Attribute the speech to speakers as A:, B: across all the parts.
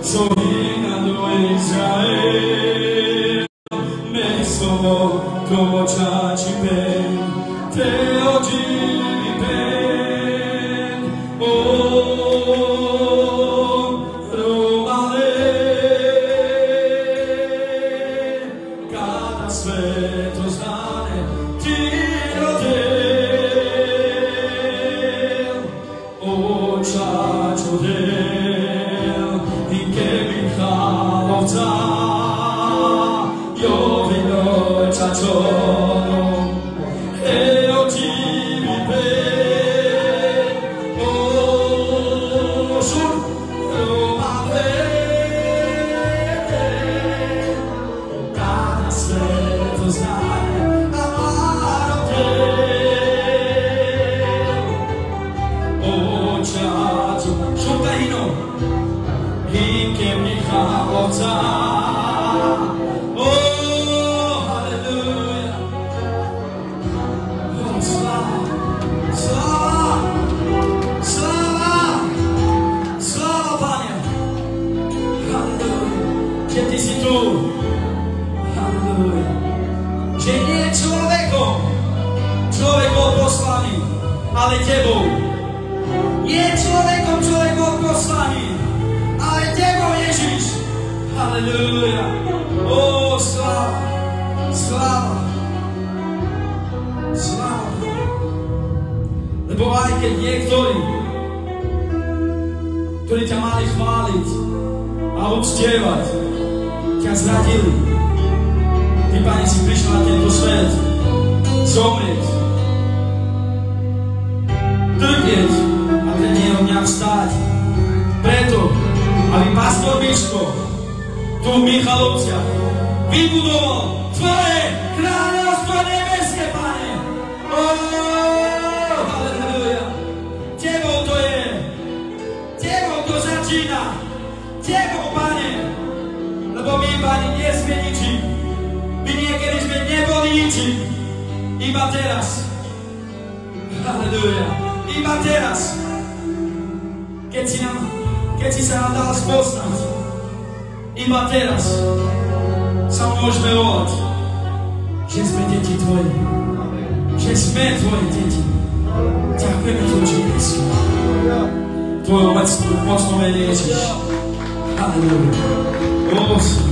A: Sovina do Israel, messo come ciaci ben, te oggi ben, Romale, kada sveto znane, ti rodel, ciacio del, in che mi calza, io vino ciacio, e oggi mi vedo, sul Romale, cada sveto znane, amaro te, ciacio, sul carino, in che mi calza. Že nie človekom bol poslaný, ale tebou. Nie človekom bol poslaný, ale tebou, Ježiš. Halleluja. Ó, sláva, sláva, sláva. Lebo aj keď niektorí, ktorí ťa mali chváliť a uctievať, ťa zradili, Ty, Pane, si prišiel na tento svet zomrieť, trpieť a tretieho dňa vstáť. Preto, aby pastor Miško tu v Michalovciach vybudoval Tvoje kráľovstvo nebeské, Pane. Halleluja. Tebou to je. Tebou to začína. Tebou, Pane. Lebo my, Pane, nie sme ničím. My niekedy sme neboli ničím. Iba teraz. Halleluja. Iba teraz. Keď si sa nám dal spoznať. Iba teraz sa môžeme volať, že sme deti Tvoje. Že sme Tvoje deti. Ďakujeme Ti, Oče nebeský. Tvoje mocné meno, Ježiš. Halleluja. Prosím.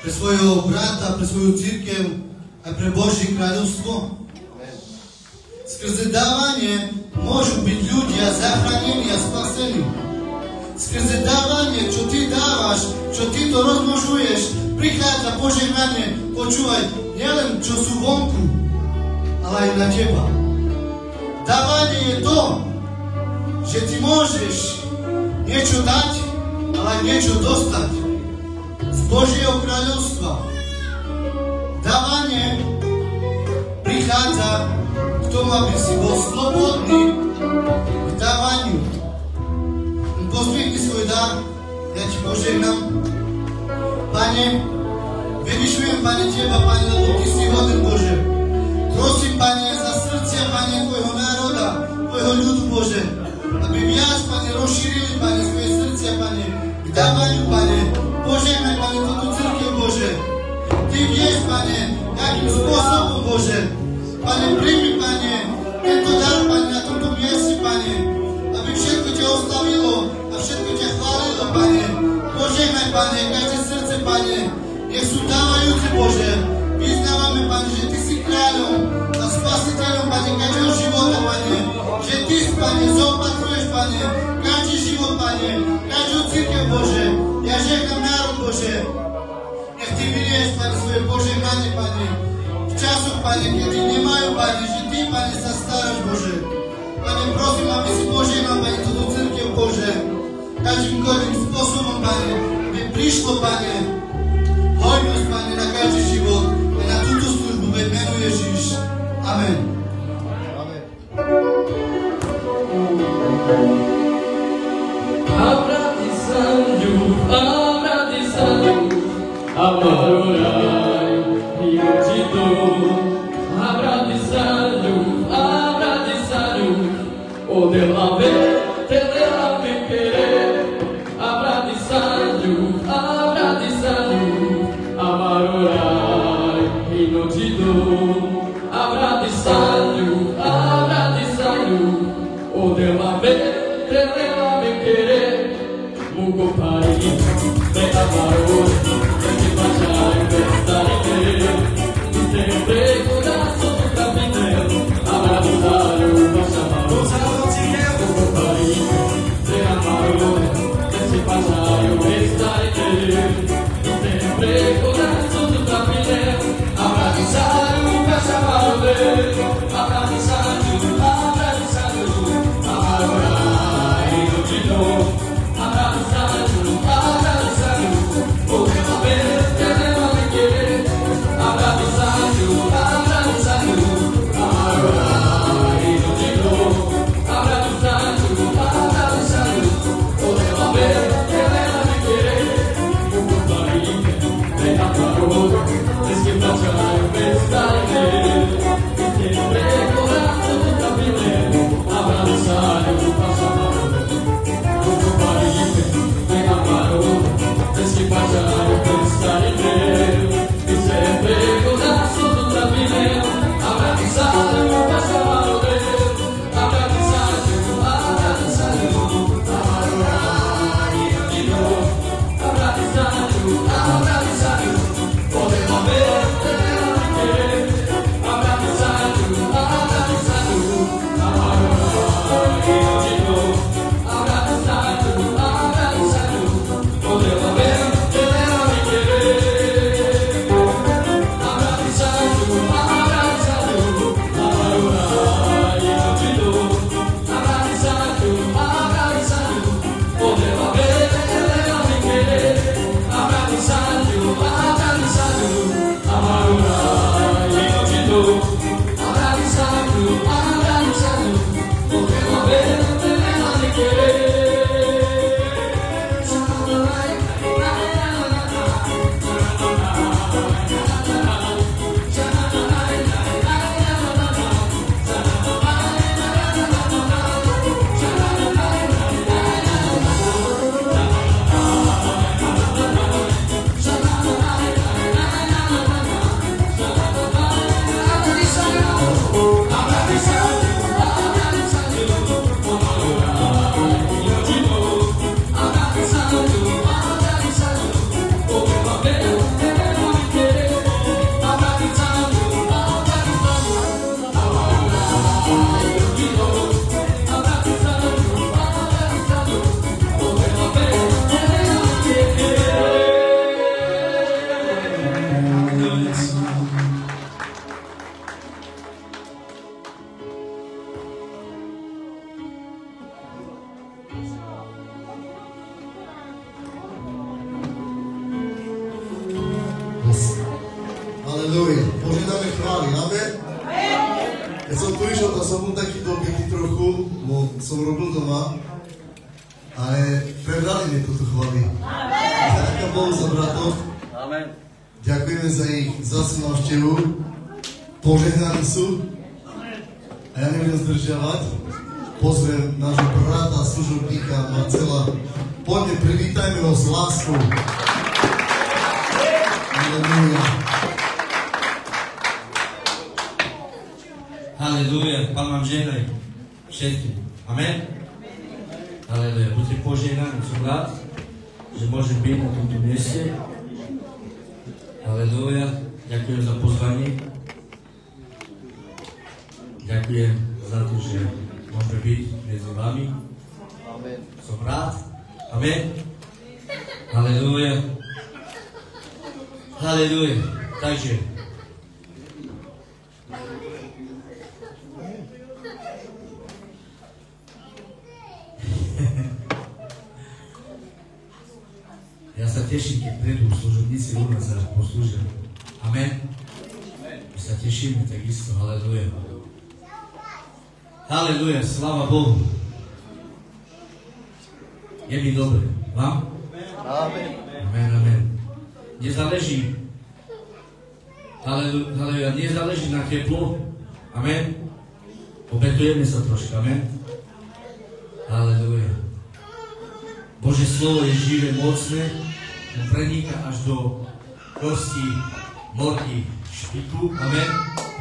B: Pre svojho brata, pre svoju církev a pre Božie kráľovstvo. Skrze dávanie môžu byť ľudia zachránení a spasení. Skrze dávanie, čo ty dávaš, čo ty to rozmnožuješ, prichádza požehnanie, počúvaj, nielen čo sú vonku, ale aj na teba. Dávanie je to, že ty môžeš niečo dať, ale aj niečo dostať z Božieho kráľovstva. Dávanie prichádza k tomu, aby si bol slobodný k dávaniu. Pozdvihni svoj dar, ja ti požehnám. Pane, vyvyšujem, Pane, Teba, Pane, lebo Ty si hoden, Bože. Prosím, Pane, za srdcia, Pane, Tvojho národa, Tvojho ľudu, Bože, aby viac, Pane, rozšírili, Pane, svoje srdcia, Pane, k dávaniu, Pane. Požehnaj, Pane, túto cirkev, Bože. Ty vieš, Pane, akým spôsobom, Bože. Pane, príjmi, Pane, tento dar, Pane, na tomto mieste, Pane, aby všetko ťa oslavilo a všetko ťa chválilo, Pane. Požehnaj, Pane, každé srdce, Pane, nech sú dávajúce, Bože. Vyznávame, Pane, že Ty si kráľom a spasiteľom, Pane, každého života, Pane. Že Ty, Pane, zaopatruješ, Pane, každý život, Pane, každú cirkev, Bože. Ja žehnám národ, Bože. Nech Ty vylieš, Pane, svoje požehnanie, Pane. V časoch, Pane, kedy nemajú, Pane, že Ty, Pane, sa staráš, Bože. Pane, prosím, aby si požehnal, Pane, túto cirkev, Bože. každýmkoľvek spôsobom, Pane, by prišlo, Pane, hojnosť, Pane, na každý život a na túto službu ve menu Ježíš. Amen. Amen.
C: Abrati Sanju, Amarurai, Yutido. Abrati Sanju, O de la ve, te de la me querer. Abrati Sanju, Amarurai, Yutido. Abrati Sanju, O de la ve, te de la me querer. Mugo pai, te amaro, te que baixar e estar e sempre coração do caminho, abraçar o baixamaro. Mugo pai, te amaro, te que baixar e estar e sempre coração do caminho, abraçar o baixamaro, abraçar o amaro, eu te dou.
B: Ďakujeme za ich zase návštevu. Požehnaní sú. A ja nebudem zdržiavať. Pozvem nášho brata, služobníka Marcela. Poďme, privítajme ho s láskou. Halleluja.
D: Halleluja. Pán vám žehnaj. Všetkým. Amen. Halleluja. Buďte požehnaní. Som rád, že môžem byť na tomto mieste. Halleluja. Ďakujem za pozvanie. Ďakujem za to, že môžeme byť medzi vami. Amen. Som rád. Amen. Halleluja. Halleluja. Takže Ja sa teším, keď prídu služobníci u nás a poslúžia. Amen. My sa tešíme takisto. Haleluja. Haleluja, sláva Bohu. Je mi dobre. Vám?
B: Amen.
D: Amen, amen. Nezáleží. Haleluja, nezáleží na teplo. Amen. Obetujeme sa troška. Amen. Haleluja. Božie slovo je živé, mocné. Preníka až do kosti, morky, špiku. Amen.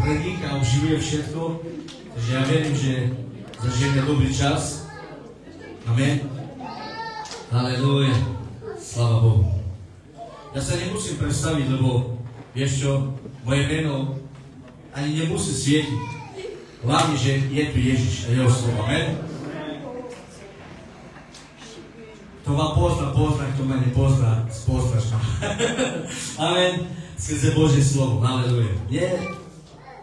D: Preníka a obživuje všetko. Takže ja verím, že zažijeme dobrý čas. Amen. Haleluja. Sláva Bohu. Ja sa nemusím predstaviť, lebo vieš čo, moje meno ani nemusí svietiť. Hlavne, že je tu Ježiš a jeho slovo. Amen. Kto ma pozná, kto ma nepozná, spoznáš ma. Amen. Skrze Božie slovo. Haleluja. Nie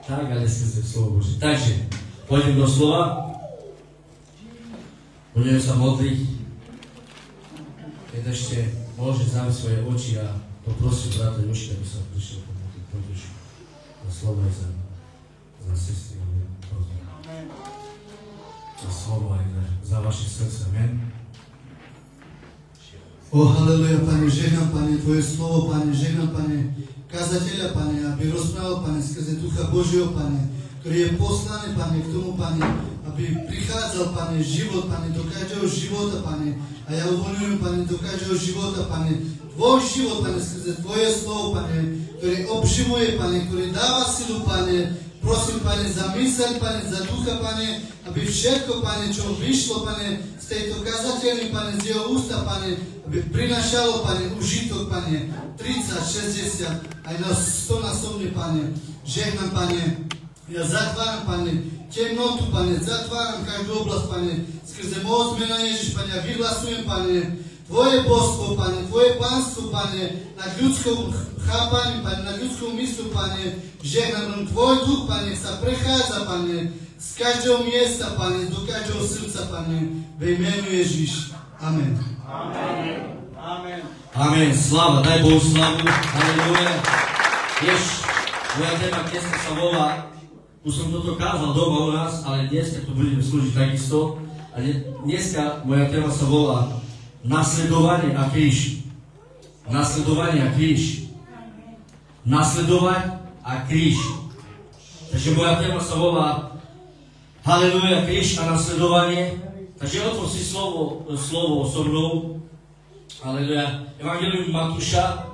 D: tak, ale skrze slovo Božie. Takže, pôjdem do slova. Budeme sa modliť. Keď ešte môže zavrieť svoje oči a poprosím brata Joška, aby sa prišiel pomôcť. Pôjdeš za slovo aj za sestry. Za slovo aj za vaše srdce. Amen.
B: O, haleluja, Pane, žehnám, Pane, Tvoje slovo, Pane, žehnám, Pane, kazateľa, Pane, aby rozprával, Pane, skrze Ducha Božieho, Pane, ktorý je poslaný, Pane, k tomu, Pane, aby prichádzal, Pane, život, Pane, do každého života, Pane, a ja uvoľňujem, Pane, do každého života, Pane, Tvoj život, Pane, skrze Tvoje slovo, Pane, ktorý obživuje, Pane, ktorý dáva silu, Pane. Prosím, Pane, za myseľ, Pane, za ducha, Pane, aby všetko, Pane, čo vyšlo, Pane, z tejto kazateľny, Pane, z jeho ústa, Pane, aby prinašalo, Pane, užitok, Pane, 30, 60, aj na 100 násobne, Pane. Žehnám, Pane, ja zatváram, Pane, temnotu, Pane, zatváram každú oblasť, Pane, skrze moc mena Ježiš, Pane, ja vyhlasujem, Pane, Tvoje božstvo, Pane, Tvoje pánstvo, Pane, nad ľudskou chápaním, Pane, nad ľudskou mysľou, Pane, žehnám Tvoj duch, Pane, sa prechádza, Pane, z každého miesta, Pane, do každého srdca, Pane, ve menu Ježiš. Amen.
A: Amen. Amen.
D: Amen. Sláva, daj Bohu slávu. Halleluja. Vieš, moja téma dneska sa volá, už som toto kázal doma u nás, ale dneska tu budeme slúžiť takisto. A dneska moja téma sa volá nasledovanie a kríž. Nasledovanie a kríž. Nasledovať a kríž. Takže moja téma sa volá Halleluja, kríž a nasledovanie. Takže otvor si slovo so mnou. Halleluja. Evangelium Matúša,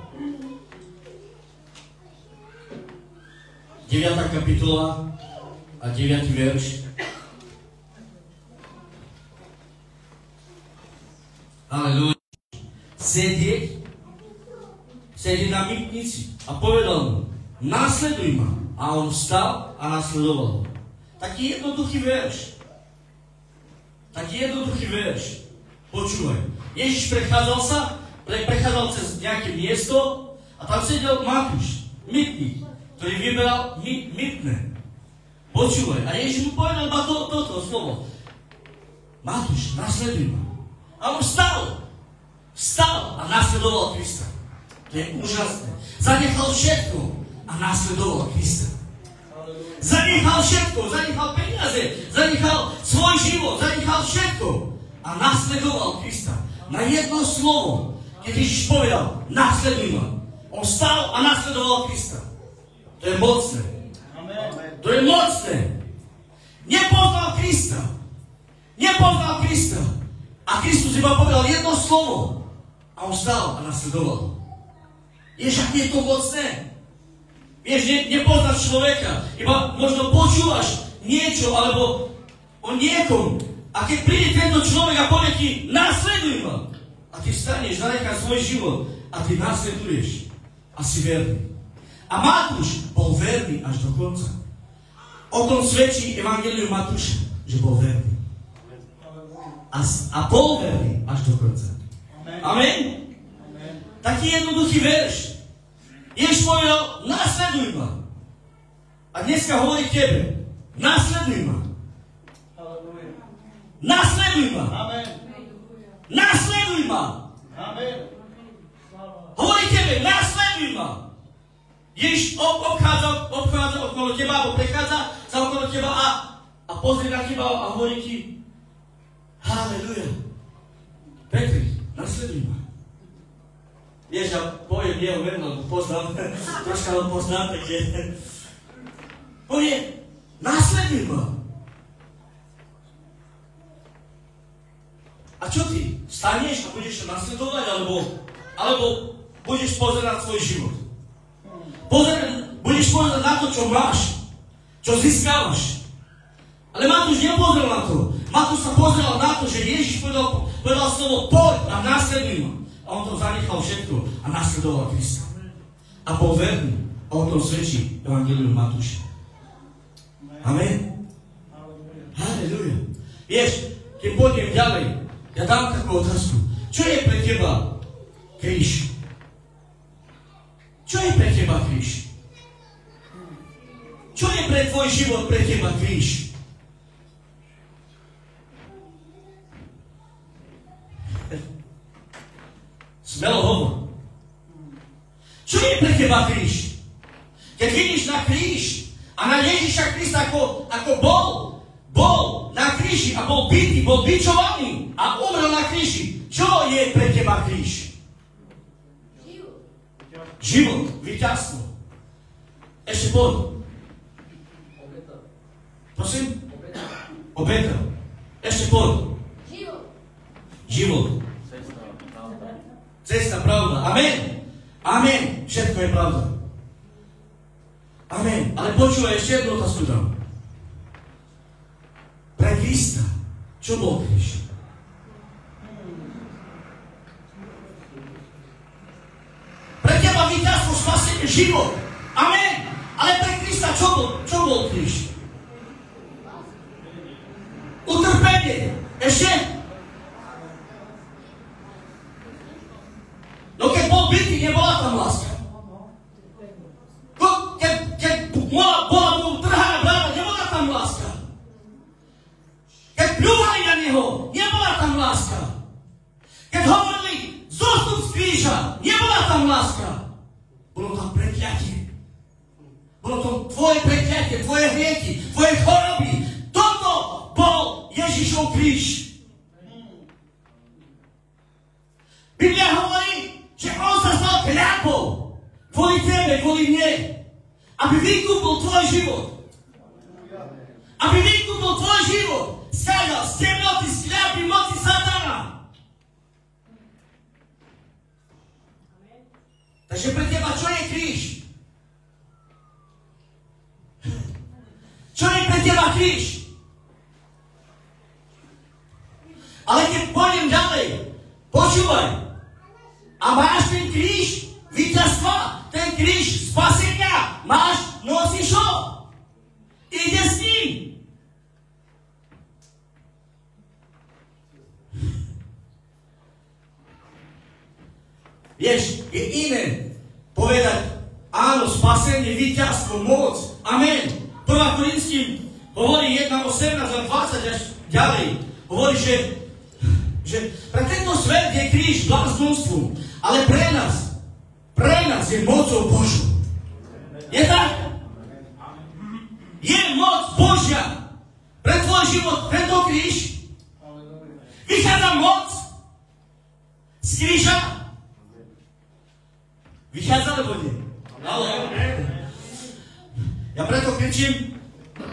D: 9. kapitola a 9. verš. Halleluja. Sedieť na mýtnici a povedal mu, nasleduj ma. A on vstal a nasledoval ho. Taký jednoduchý verš. Počúvaj. Ježiš prechádzal cez nejaké miesto a tam sedel Matúš, mýtnik, ktorý vyberal mýtne. Počúvaj. A Ježiš mu povedal iba toto slovo. Matúš, nasleduj ma. A on vstal a nasledoval Krista. To je úžasné. Zanechal všetko a nasledoval Krista. Zanechal všetko, zanechal peniaze, zanechal svoj život, zanechal všetko a nasledoval Krista. Na jedno slovo, keď Ježiš povedal, nasleduj ma, on vstal a nasledoval Krista. To je mocné. To je mocné. Nepoznal Krista. A Kristus iba povedal jedno slovo a on vstal a nasledoval. Vieš, aké je to mocné? Vieš, nepoznáš človeka, iba možno počúvaš niečo alebo o niekom. A keď príde tento človek a povie ti, nasleduj ma. A ty vstaneš, zanecháš svoj život a ty nasleduješ. A si verný. A Matúš bol verný až do konca. O tom svedčí Evangelium Matúša, že bol verný. A bol verný až do konca. Amen? Taký jednoduchý verš. Ježiš povedal, nasleduj ma. A dneska hovorí tebe, nasleduj ma. Nasleduj ma. Nasleduj ma. obchádza okolo teba, alebo prechádza sa okolo teba a pozrie na teba a hovorí ti Haleluja. Petri, nasleduj ma. Vieš, ja poviem jeho meno, lebo poznám, troška ho poznám, takže povie, nasleduj ma. A čo ty? Staneš a budeš sa nasledovať, alebo budeš pozerať svoj život? Budeš pozerať na to, čo máš, čo získavaš. Ale Matúš nepozrel na to. Matúš sa pozrel na to, že Ježiš povedal slovo poď a nasleduj ma. A on to zanechal všetko a nasledoval Krista. A bol verný. A o tom svedčí Evangelium Matúša. Amen. Halleluja. Vieš, keď pôjdem ďalej, ja dám takú otázku. Čo je pre teba kríž? Čo je pre teba kríž? Čo je pre tvoj život, pre teba kríž? Smelo hovor. Čo je pre teba kríž? Keď vidíš na kríž a na Ježiša Krista, ako bol na kríži a bol bitý, bol bičovaný a umrel na kríži. Čo je pre teba kríž? Život, víťazstvo. Ešte poď. Prosím? Obeta. Ešte poď. Život. Cesta, pravda. Amen. Amen. Všetko je pravda. Amen. Ale počúvaj, ešte jednu otázku dám. Pre Krista, čo bol kríž? Pre teba víťazstvo, spasenie, život. Amen. Ale pre Krista, čo bol kríž? Utrpenie. Ešte? No keď bol bitý, nebola tam láska. Keď bola mu trhaná brána, nebola tam láska. Keď pľúvali na neho, nebola tam láska. Keď hovorili, zostup z kríža, nebola tam láska. Bolo tam prekliatie. Bolo to tvoje prekliatie, tvoje hriechy, tvoje choroby. Toto bol Ježišov kríž. Biblia hovorí, že on sa stal kľapou kvôli tebe, kvôli mne. Aby vykúpil tvoj život. Aby vykúpil tvoj život. Skázal z temnoty, z kľapy, moci satana. Takže pre teba čo je kríž? Čo je pre teba kríž? Ale keď pôjdem ďalej, počúvaj. A máš ten kríž víťazstva, ten kríž spasenia, nosíš ho. Ide s ním. Vieš, je iné povedať áno, spasenie, víťazstvo, moc. Amen. 1. Korinským hovorí 1:18 a 20 až ďalej. Hovorí, že pre tento svet je kríž bláznostvo, ale pre nás je mocou Božou. Je tak? Je moc Božia pre tvoj život, tento kríž. Vychádza moc z kríža. Vychádza, alebo nie? Ale ja preto kričím,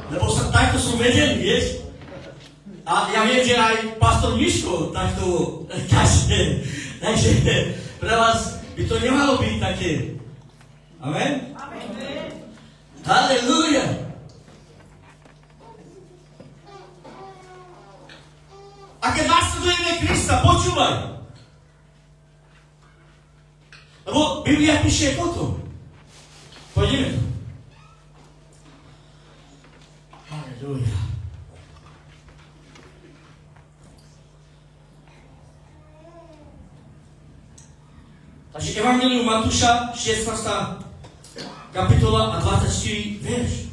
D: lebo takto som vedený, vieš? A ja viem, že aj pastor Miško takto kaže. Takže pre vás by to nemalo byť také. Amen? Amen. Halleluja. A keď nasledujeme Krista, počúvaj. Lebo Biblia píše toto. Poďme to. Halleluja. Takže Evangelium Matúša, 16. kapitola a 24 verš.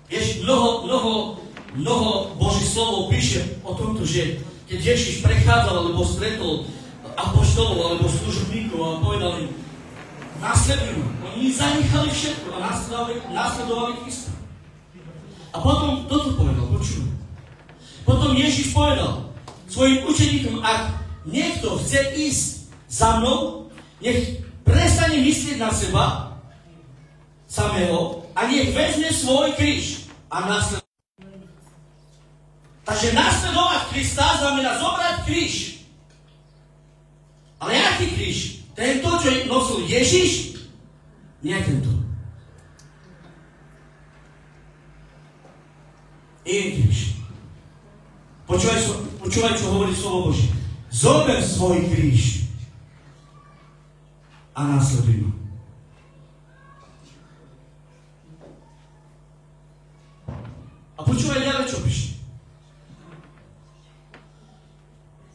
D: Vieš, mnoho Božích slovo píše o tomto, že keď Ježiš prechádzal alebo stretol apoštolov alebo služobníkov a povedal im, nasledujú. Oni zanechali všetko a nasledovali Krista. A potom toto povedal, počuj. Potom Ježiš povedal svojim učeníkom, ak niekto chce ísť za mnou, nech prestane myslieť na seba samého a nech vezme svoj kríž a nasleduje. Takže nasledovať Krista znamená zobrať kríž. Ale aký kríž? Tento, čo nosil Ježiš? Nie tento. Iný kríž. Počúvaj, čo hovorí slovo Boží. Zober svoj kríž a nasleduj ma. A počúvaj ďalej, čo píše.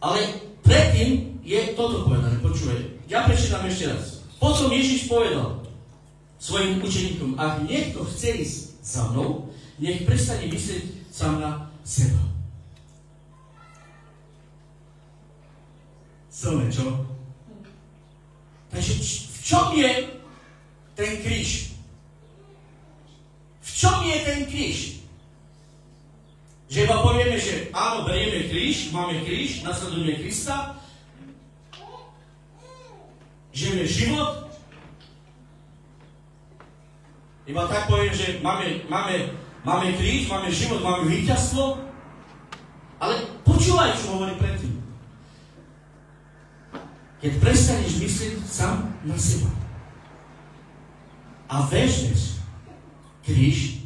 D: Ale predtým je toto povedané, počúvaj. Ja prečítam ešte raz. Potom Ježiš povedal svojim učeníkom, ak niekto chce ísť za mnou, nech prestane myslieť sám na seba. Silné, čo? Takže v čom je ten kríž? V čom je ten kríž? Že iba povieme, že áno, berieme kríž, máme kríž, nasledujeme Krista, žijeme život. Iba tak poviem, že máme kríž, máme život, máme víťazstvo. Ale počúvaj, čo hovorí predtým. Keď prestaneš myslieť sám na seba a vezmeš kríž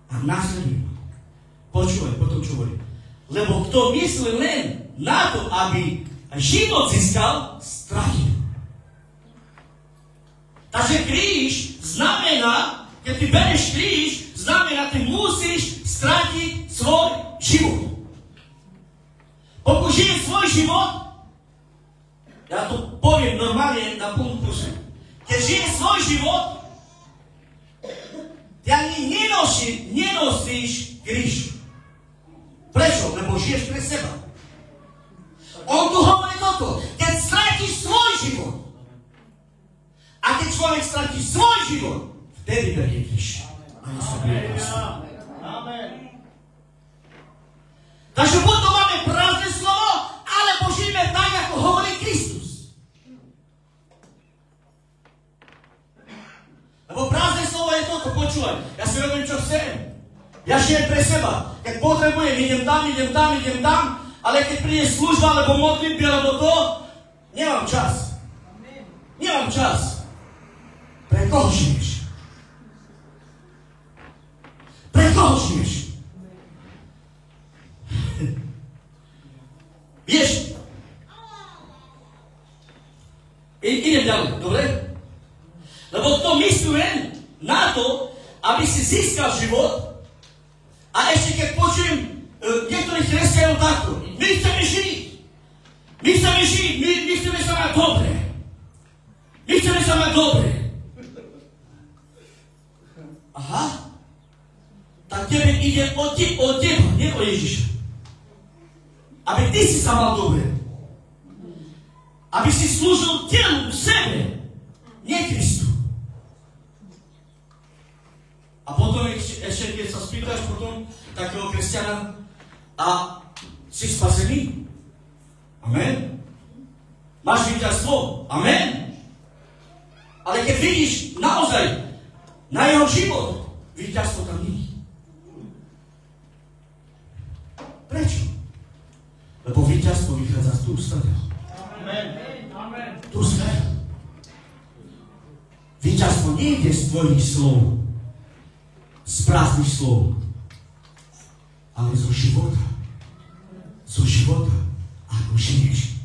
D: a nasleduj. Počúvaj potom, čo hovorí. Lebo kto myslí len na to, aby život získal, stratil. Takže kríž znamená, keď ty bereš kríž, znamená, ty musíš stratiť svoj život. Pokud žiješ svoj život, ja to poviem normálne na plnú pusu. Keď žiješ svoj život, ty ani nenosíš kríž. Prečo? Lebo žiješ pre seba. On tu hovorí toto. Keď stratíš svoj život, a keď človek stratí svoj život, vtedy berie kríž. Amen. Takže buď to máme prázdne slovo, alebo žijeme tak, ako hovorí Kristus. Lebo prázdne slovo je toto, počúvaj. Ja si robím, čo chcem. Ja žijem pre seba. Keď potrebujem, idem tam, ale keď príde služba, alebo modlitby, alebo to, nemám čas. Nemám čas. Pre koho žiješ? Pre koho žiješ? Vieš? Idem ďalej, dobre? Lebo kto myslí len na to, aby si získal život, a ešte keď počujem niektorých kresťanov takto, my chceme žiť, my chceme sa mať dobre. My chceme sa mať dobre. Aha, tak tebe ide o teba, nie o Ježiša. Aby ty si sa mal dobre. Aby si slúžil telu, sebe, nie Kristu. A potom ešte keď sa spýtaš potom takého kresťana a si spasený? Amen. Máš víťazstvo? Amen. Ale keď vidíš naozaj na jeho život, víťazstvo tam nie je. Prečo? Lebo víťazstvo vychádza z tu stadia. Amen. Tu stadia. Víťazstvo nie ide z tvojich slov, z prázdnych slov, ale zo života. Zo života, ako žiješ.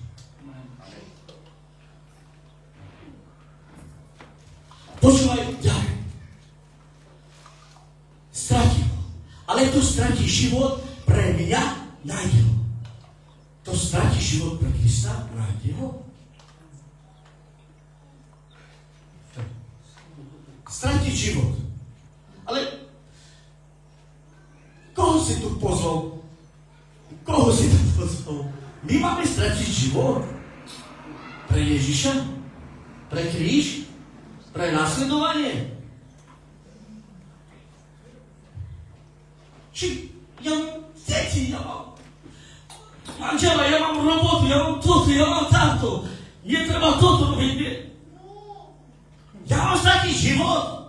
D: Počúvaj ďalej. Stratil. Ale tu stratí život pre mňa, nájde ho. To stratí život pre Krista, nájde ho. Stratí život. Ale koho si tu pozval Bohu si to pozval. My máme stratiť život pre Ježiša? Pre kríž? Pre následovanie? Či ja mám deti, ja mám manžela, ja mám robotu, ja mám toto, ja mám tamto. Netreba toto robiť. Ja mám stratiť život.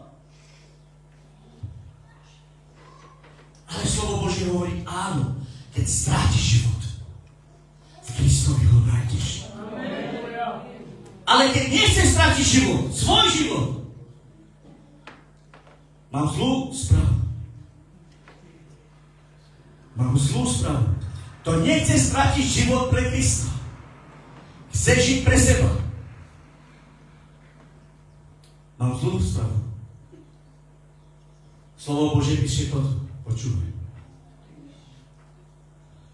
D: Ale slovo Božie hovorí áno, keď strátiš život, v Kristovi ho nájdeš. Ale keď nechceš strátiť život, svoj život, mám zlú správu. Mám zlú správu. To nechce strátiť život pre Krista. Chce žiť pre seba. Mám zlú správu. Slovo Božie píše toto. Počúvaj.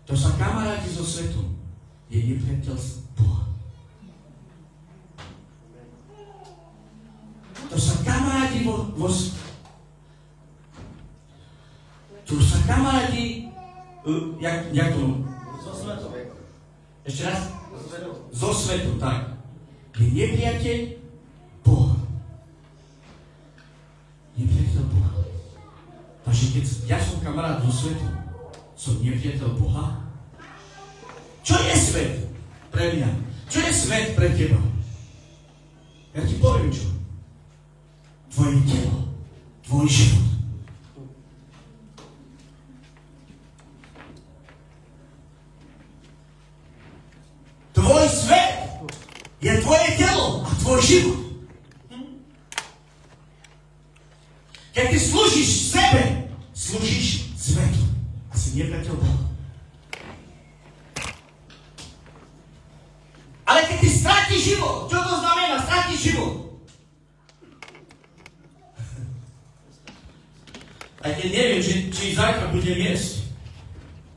D: To sa kamaráti so svetom je nepriateľ Boha. To sa kamaráti to sa kamaráti jak to?
B: So svetom.
D: Ešte raz?
B: So svetom.
D: So svetom, tak. Je nepriateľ Boha. Nepriateľ Boha. Takže keď ja som kamarát so svetom, som nepriateľ Boha? Čo je svet pre mňa? Čo je svet pre teba? Ja ti poviem čo. Tvoje telo, tvoj život. Tvoj svet je tvoje telo a tvoj život. Keď ty slúžiš sebe, slúžiš svetu a si nepriateľ Boha. Ale keď ty strátiš život, čo to znamená strátiš život? Aj keď neviem, či zajtra budem jesť,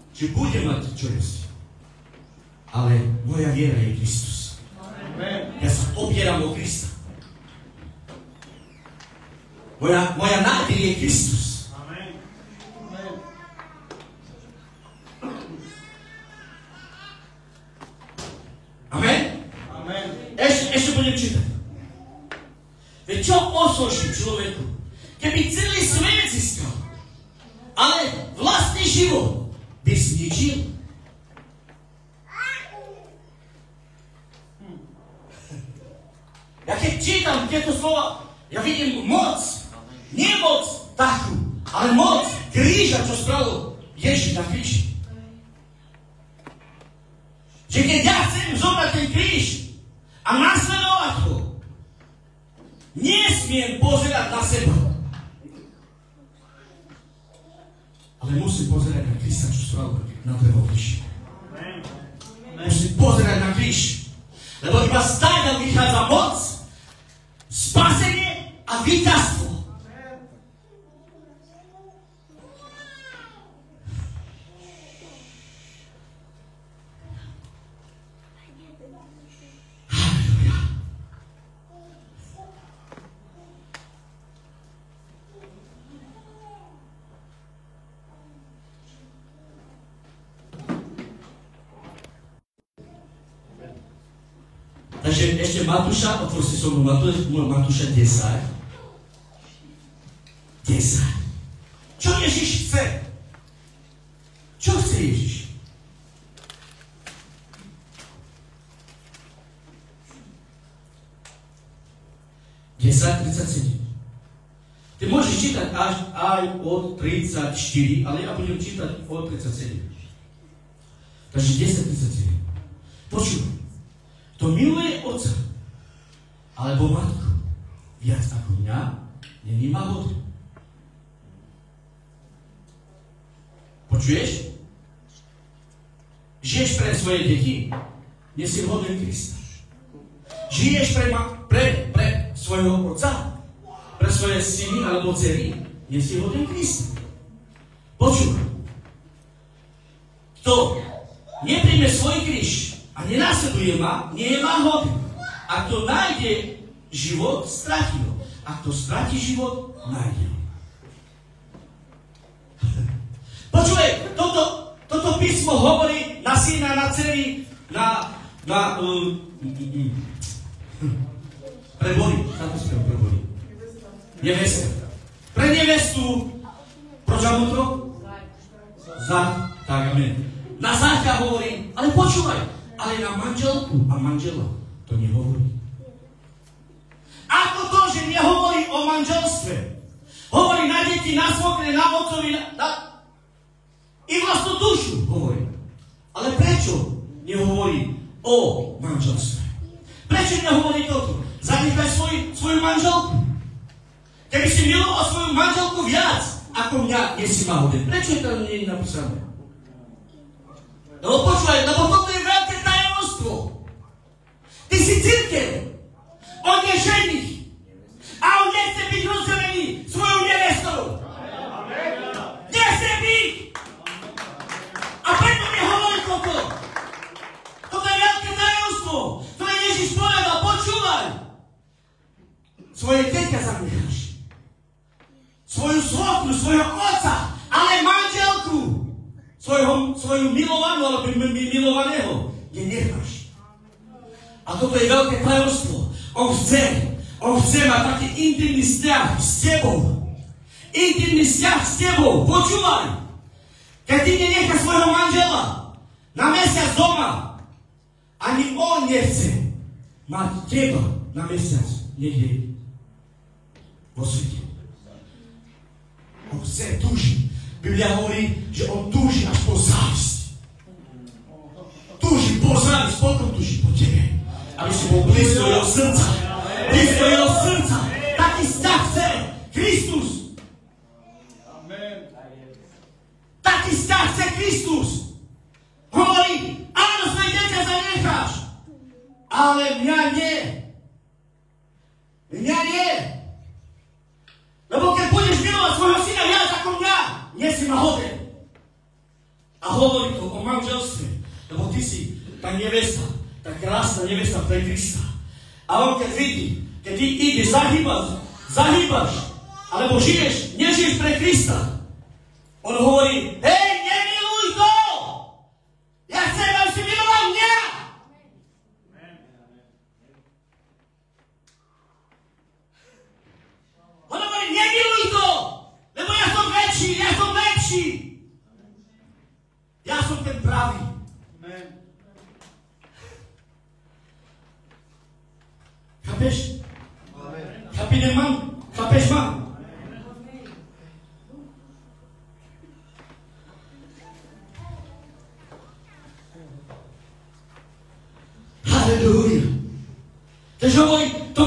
D: či budem mať čo jesť. Ale moja viera je Kristus. Ja sa opieram o Krista. Moja nádej je Kristus. Amen?
B: Amen.
D: Ešte budem čítať. Veď čo posluší človeku, keby celý svet získal, ale vlastný život by zničil? Ja keď čítam tieto slova, ja vidím moc, nie moc takú, ale moc kríža, čo spravil Ježiš na kríži. Že keď ja chcem zobrať ten kríž a nasledovať ho, nesmiem pozerať na seba. Ale musím pozerať na Krista, čo spravil na drevo kríži. Musím pozerať na kríž. Lebo iba stále vychádza moc, spasenie a víťazstvo. Takže ešte Matúša, otvor si som Matúša 10. 10. Čo Ježiš chce? Čo chce Ježiš? Desať 37. Ty môžeš čítať aj od 34, ale ja budem čítať od 37. Takže 10:37. Počuj. Kto miluje otca alebo matku viac ako mňa, není ma hodný. Počuješ? Žiješ pre svoje deti, nie si hodný Krista. Žiješ pre svojho otca, pre svoje syny alebo dcery, nie si hodný Krista. Počúvaj. Kto nepríjme svoj kríž a nenásleduje ma, nie je ma hodný. Ak to nájde život, stratí ho. Ak to stratí život, nájde ho. Počúvaj, toto písmo hovorí na syna, na dcery, preboli, táto spev preboli. Nevesta. Pre nevestu, proč to? Tak, amen. Na záťa hovorí, ale počúvaj, ale na manželku a manžela to nehovorí. Ako to, že nehovorí o manželstve, hovorí na deti, na svokre, na otcovi, i vlastnú dušu hovorí. Ale prečo nehovorí o manželstve? Prečo nehovorí toto? Zanechaj svoju manželku. Keby si miloval svoju manželku viac, ako mňa, nie si ma hoden. Prečo je tam nie napísané? Lebo počúvaj, lebo toto je veľké tajomstvo. Ty si cirkev. On je ženich. A on nechce byť rozdelený svojou nevestou. Nechce byť. A preto mi hovorí toto. Toto je veľké tajomstvo. To je Ježiš povedal, počúvaj. Svoje deťa zanecháš. Svoju svokru, svojho otca, ale manželku. Svoju milovanú, alebo milovaného, nenecháš. A toto je veľké tajomstvo. On chce mať taký intimný vzťah s tebou. Intimný vzťah s tebou. Počúvaj. Keď ty nenecháš svojho manžela na mesiac doma, ani on nechce mať teba na mesiac niekde vo svete. On chce, túži. Biblia hovorí, že on túži až po závisť. Túži po závisť, potom túži po tebe. Aby si bol blízko jeho srdca. Blízko jeho srdca. Taký vzťah chce Kristus. Taký vzťah chce Kristus. Hovorí, áno, svoje dieťa zanecháš. Ale mňa nie. Mňa nie. Lebo keď budeš milovať svojho syna viac ako mňa, nie si ma hoden. A hovorí to o manželstve. Lebo ty si tá nevesta, tá krásna nevesta pre Krista. A on keď vidí, keď ty ideš, zahýbaš, alebo nežiješ pre Krista, on hovorí, hej, nemiluj to! Ja chcem, aby si miloval mňa! On hovorí, nemiluj to! Lebo ja som väčší! Ja som ten pravý. Chápeš? Chápine mám? Chápeš ma? Halelúja. Takže hovorí, to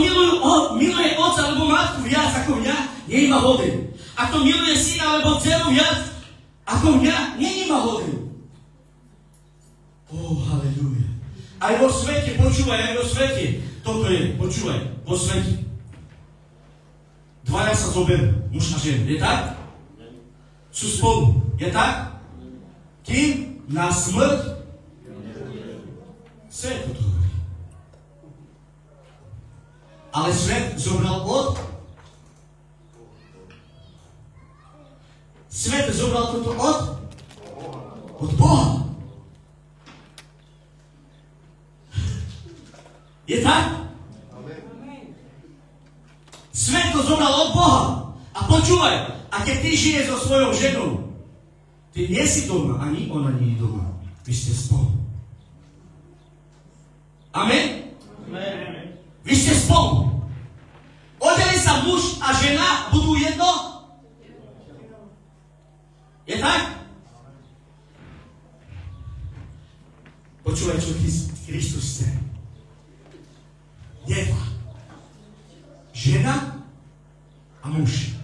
D: miluje otca alebo matku viac ako mňa, nie ma hoden. A to miluje syna alebo dceru viac ako mňa, nie ma hoden. Halelúja. Aj vo svete, počúvaj, aj vo svete. Toto je, počúvaj, vo svete. Dvaja sa zoberú, muž a žena, je tak? Sú spolu, je tak? Kým na smrť svet to hovorí. Ale svet zobral Svet zobral toto od Boha. Je tak? Svet to zobral od Boha. A počúvaj, a keď ty žiješ so svojou ženou, ty nie si doma, ani ona nie je doma. Vy ste spolu. Amen? Amen. Vy ste spolu. Oddeli sa muž a žena, budú jedno? Je tak? Počúvaj, čo Kristus chce. Jedva. Žena a muž.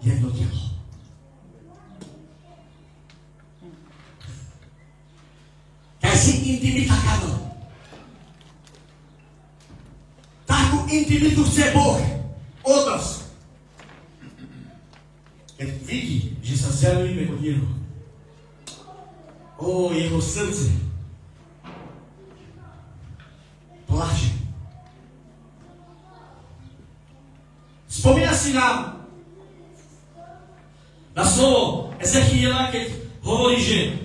D: Jedno telo. Kaj si intimita kado? Takú intimitu chce Boh od nás. Keď vidí, že sa vzdialujeme od Neho. Jeho srdce plače. Spomína si nám na slovo Ezechiela, keď hovorí, že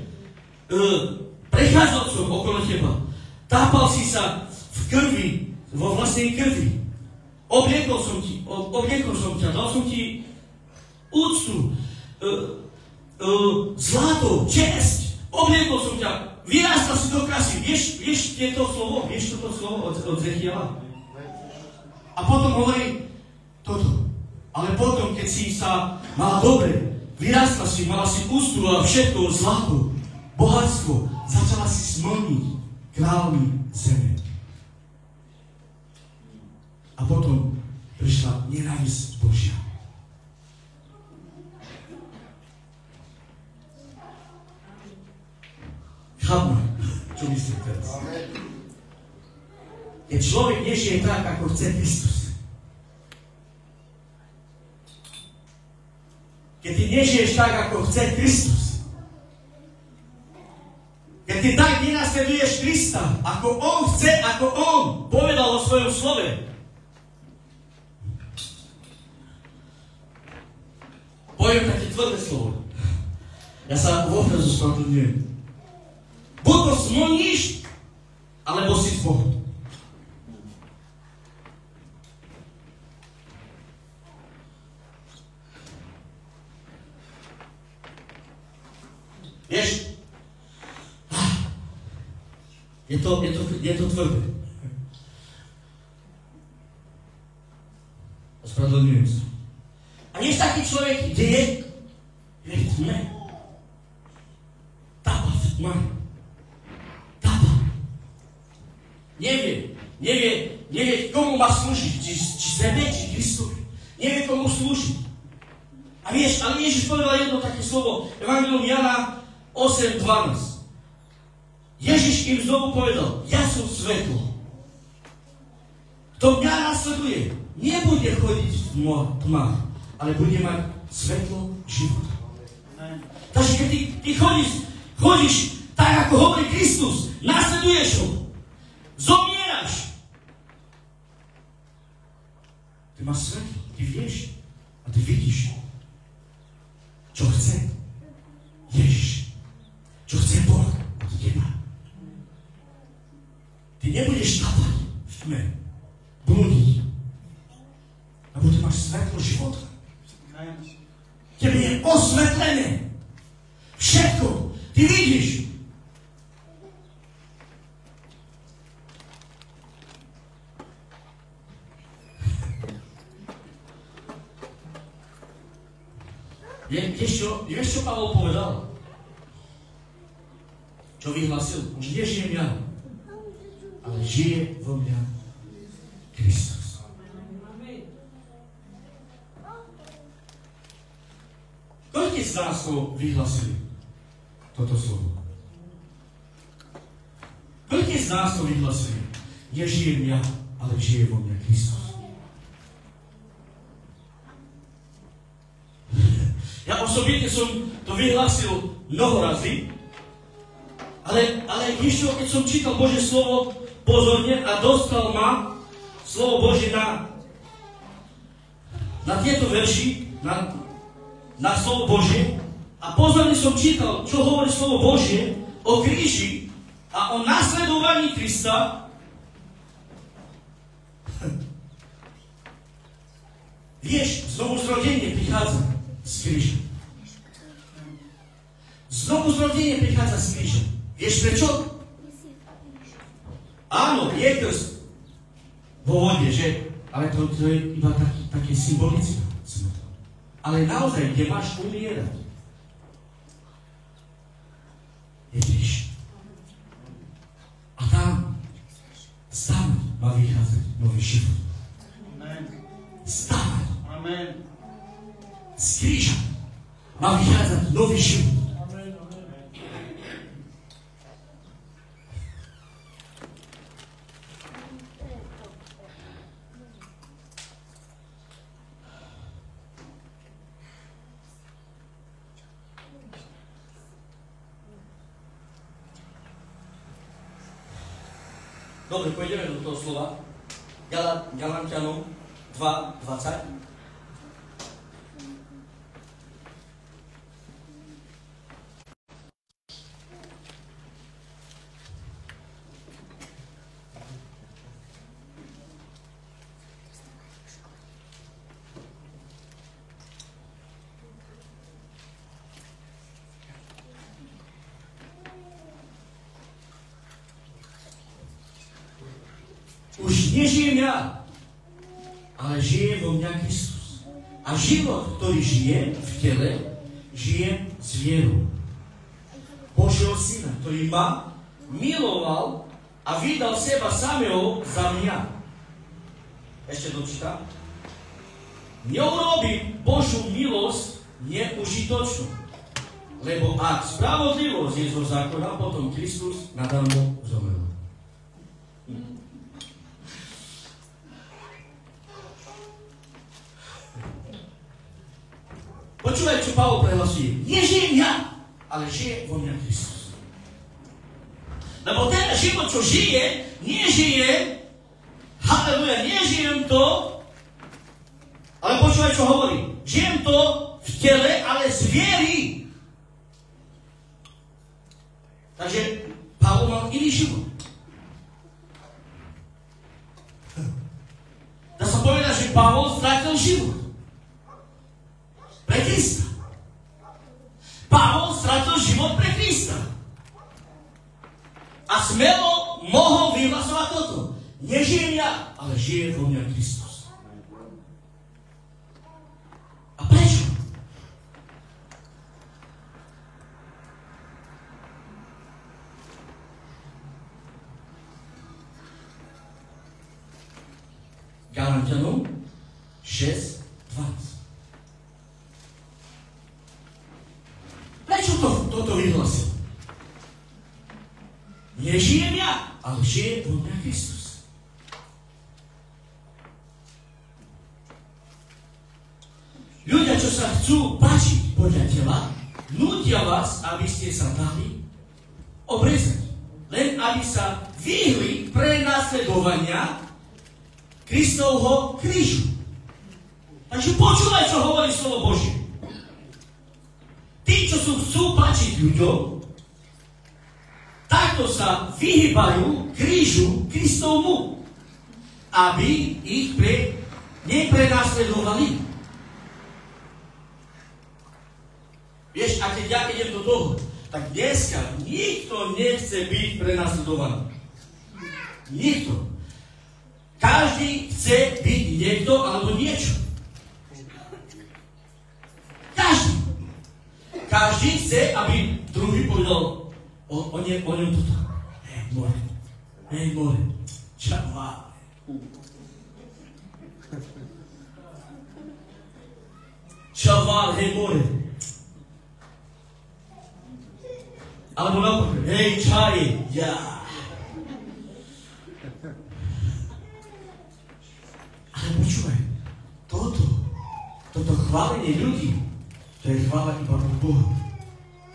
D: prechádzajúcom okolo teba. Tápal si sa v krvi, vo vlastnej krvi. Obliekol som ťa, dal som ti úctu, zlato, česť, obliekol som ťa, vyrástal si do krásy. Vieš toto slovo od Ezechiela? A potom hovorí toto. Ale potom, keď si sa mala dobre, vyrastla si, mala si úctu a všetko, zlato, bohatstvo, začala si smlniť kráľmi zeme. A potom prišla nenávisť Božia. Chápme, čo myslím teraz. Keď človek nežije tak, ako chce Kristus. Keď ty nežiješ tak, ako chce Kristus. Keď ty tak nenasleduješ Krista, ako On chce, ako On povedal o svojom slove. Poviem také tvrdé slovo. Ja sa vôbec ospravedlňujem. Buď to smolníš, alebo si s Bohom. Vieš, je to tvrdé. Ospravedlňujem sa. A než taký človek je v tme. Tápa v tme. Tápa. Nevie, komu má slúžiť. Či sebe, či Kristovi. Nevie, komu slúžiť. A vieš, ale Ježiš povedal jedno také slovo. Evangelium Jana 8:12. Ježiš im znovu povedal, ja som svetlo. Kto mňa nasleduje, nebude chodiť v tmách, ale bude mať svetlo života. Takže keď ty chodíš tak, ako hovorí Kristus, nasleduješ ho, zomieraš. Ty máš svetlo, ty vieš a ty vidíš, čo chce Ježiš, čo chce Boh od teba. Ty nebudeš tápať v tme, blúdiť, lebo ty máš svetlo života. Tebe je osvetlené. Všetko. Ty vidíš. Vieš, čo Pavol povedal? Čo vyhlásil? Už nežijem ja, ale žije vo mňa Kristus. Koľko z nás to vyhlasili? Toto slovo. Koľko z nás to vyhlasili? Nežijem ja, ale žije vo mňa Kristus. Ja osobitne som to vyhlásil mnoho razy, ale ešte, keď som čítal Božie slovo pozorne a dostal ma slovo Božie na tieto verši, na slovo Božie a pozorne som čítal, čo hovorí slovo Božie o kríži a o nasledovaní Krista. Vieš, znovuzrodenie prichádza z kríža. Znovuzrodenie prichádza z kríža. Vieš prečo? Áno, je krst vo vode, že? Ale to je iba také symbolické. Ale naozaj, kde máš umierať, je kríž. A tam má vychádzať nový život. Stávať. Z kríža má vychádzať nový život. Dobre, pôjdeme do toho slova. Galantianom 2:20. už nežijem ja, ale žije vo mňa Kristus. A život, ktorý žijem v tele, žijem s vierou Božieho Syna, ktorý ma miloval a vydal seba samého za mňa. Ešte dočítam. Neurobím Božiu milosť neužitočnú, lebo ak spravodlivosť je zo zákona, potom Kristus nadarmo zomrel. Počúvaj, čo Pavol prehlasuje. Nežijem ja, ale žije vo mňa Kristus. Lebo ten život, čo žije, nežije, haleluja, nežijem to, ale počúvaj, čo hovorí. Žijem to v tele, ale z viery. Takže Pavol mal iný život. Dá sa povedať, že Pavol stratil život. Pre Krista. Pavol stratil život pre Krista. A smelo mohol vyhlasovať toto. Nežijem ja, ale žije vo mňa Kristus. A prečo? Galatianom 6:20. Prečo toto vyhlasil? Nežijem ja, ale žije vo mňa Kristus. Ľudia, čo sa chcú páčiť podľa tela, nútia vás, aby ste sa dali obrezať. Len aby sa vyhli prenasledovania Kristovho krížu. Takže počúvaj, čo hovorí slovo Božie. Tí, čo chcú páčiť ľuďom, takto sa vyhýbajú krížu Kristovmu, aby ich neprenasledovali. Vieš, a keď ja idem do domu, tak dneska nikto nechce byť prenasledovaný. Nikto. Každý chce byť niekto alebo niečo. Každý. Každý chce, aby druhý povedal o ňom toto. Hej, more. Čavá. Čavá, hej, more. Alebo naopak, hej, čaje, ja. Ale počúvaj, toto chválenie ľudí, to je chvála iba od Boha.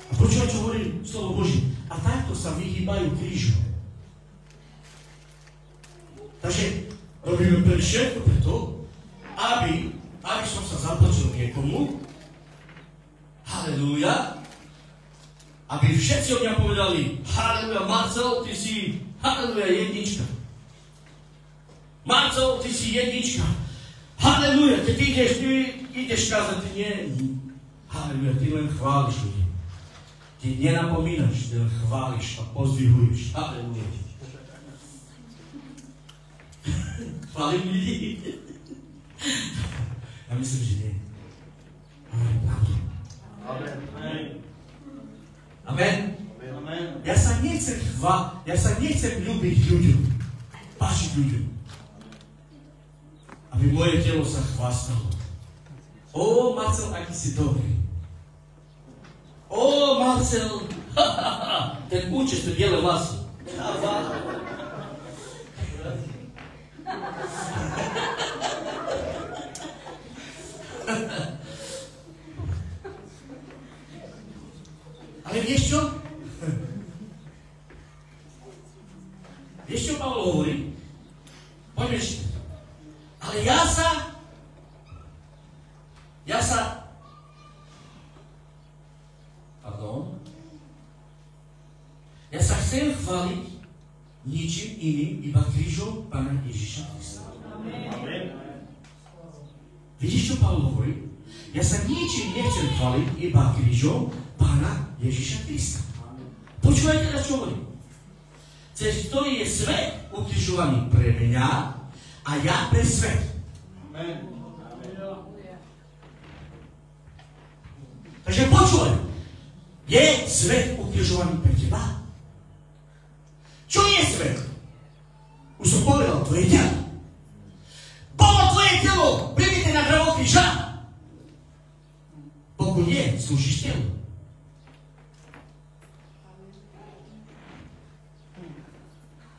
D: A počúvaj, čo hovorí slovo Boží. A takto sa vyhýbajú krížu. Takže robíme všetko preto, aby som sa zapáčil niekomu, halleluja, aby všetci o mňa povedali, halleluja, Marcel, ty si, halleluja, jednička. Marcel, ty si jednička. Halleluja, keď ty ideš kázať, ty nie, halleluja, ty len chváliš ľudí. Ty nenapomínaš, ty len chváliš a pozdvihuješ. Halleluja. Chválim ľudí. Ja myslím, že nie. Amen. Amen. Ja sa nechcem ľúbiť ľuďom. Páčiť ľuďom. Aby moje telo sa chvástalo. Ó, Marcel, aký si dobrý. Ó, Marcel, ten účest, to biele vlasy. Ale vieš čo? Vieš čo Pavol hovorí? Poďme ešte. Ale ja sa chcem chváliť ničím iným, iba krížom Pána Ježiša Krista. Amen. Vidíš, čo Pavol hovorí? Ja sa ničím nechcem chváliť, iba krížom Pána Ježiša Krista. Počúvaj teda, čo hovorí. Cez ktorý je svet ukrižovaný pre mňa a ja pre svet.
A: Amen.
D: Takže počuj, je svet ukrižovaný pre teba? Čo je svet? Už som povedal, tvoje telo. Bolo tvoje telo pribité na drevo kríža? Pokud nie, slúžiš telu.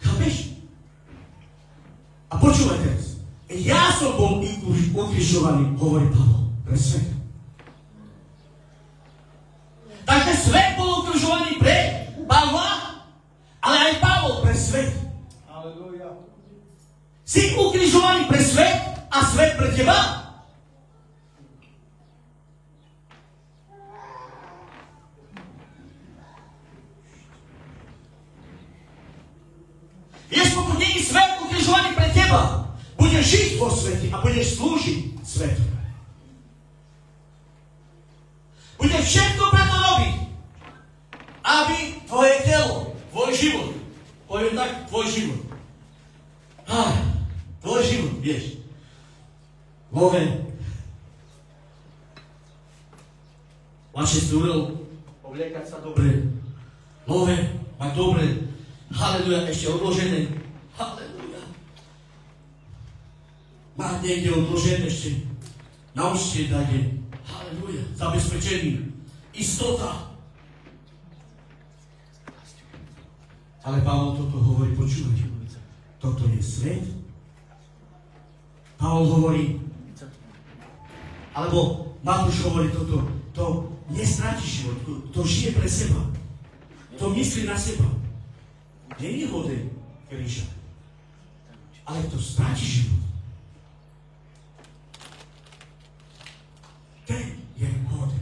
D: Chápeš? A počúvaj teraz. Ja som bol ukrižovaný, hovorí Pavol, pre svet. Takže svet bol ukrižovaný pre Pavla, ale aj Pavol pre svet.
A: Aleluja.
D: Si ukrižovaný pre svet a svet pre teba? Vieš, pokud nie je svet ukrižovaný pre teba, budeš žiť vo svete a budeš slúžiť svetu. Budeš všetko preto robiť, aby tvoje telo, tvoj život, poviem tak, tvoj život, tvoj život, vieš, Love, vaše stúrel, obliekať sa dobre, Love, mať dobre, haleluja, ešte odložené, haleluja. Mať niekde odložené ešte, na účte dajte, haleluja, zabezpečený, istota. Ale Pavol toto hovorí, počúvajte, toto je svet. Pavol hovorí, alebo Matúš hovorí toto, to nestráti život, to žije pre seba. To myslí na seba. Nie je hodný kríža, ale to stráti život. Ten je hodný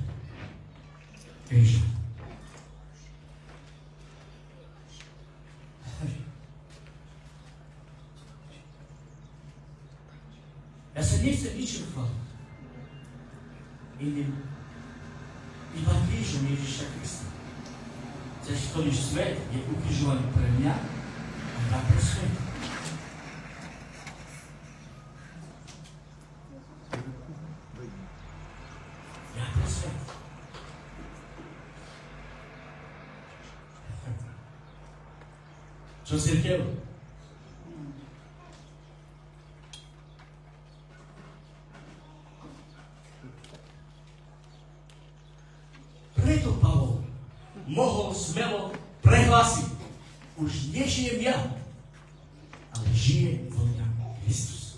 D: kríža. Ja sa nechcem ničím chváliť. Idem iba krížom Ježiša Krista. Cez ktorý svet je ukrižovaný pre mňa a ja pre svet. Ja pre svet. Čo cirkev? Preto Pavol mohol smelo prehlásiť, už nežijem ja, ale žije vo mňa Kristus.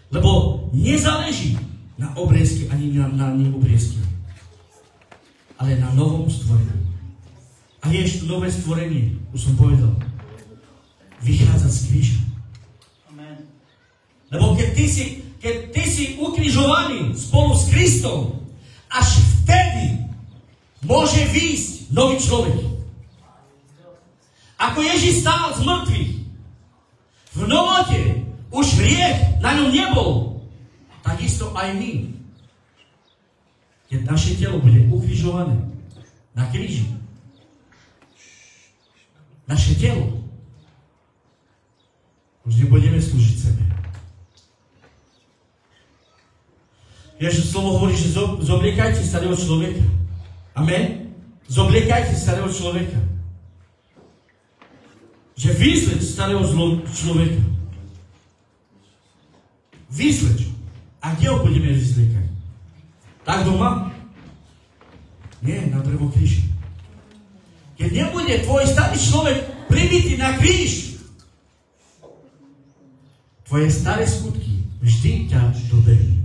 D: Lebo nezáleží na obriezky ani na neobriezky, ale na novom stvorení. A je ešte nové stvorenie, už som povedal, vychádza z kríža.
A: Amen.
D: Lebo keď ty si ukrižovaný spolu s Kristom, až vtedy môže výjsť nový človek. Ako Ježiš stál z mŕtvych, v novote už hriech na ňom nebol, takisto aj my. Keď naše telo bude ukrižované na kríži, naše telo, už nebudeme slúžiť sebe. Ježiš slovo hovorí, že zobliekajte starého človeka. Amen? Zobliekajte starého človeka. Že vyzleč starého človeka. Vyzleč. A kde ho budeme vyzliekať? Tak doma? Nie, na drevo kríži. Keď nebude tvoj starý človek pribitý na kríž, tvoje staré skutky vždy ťa dobehnú.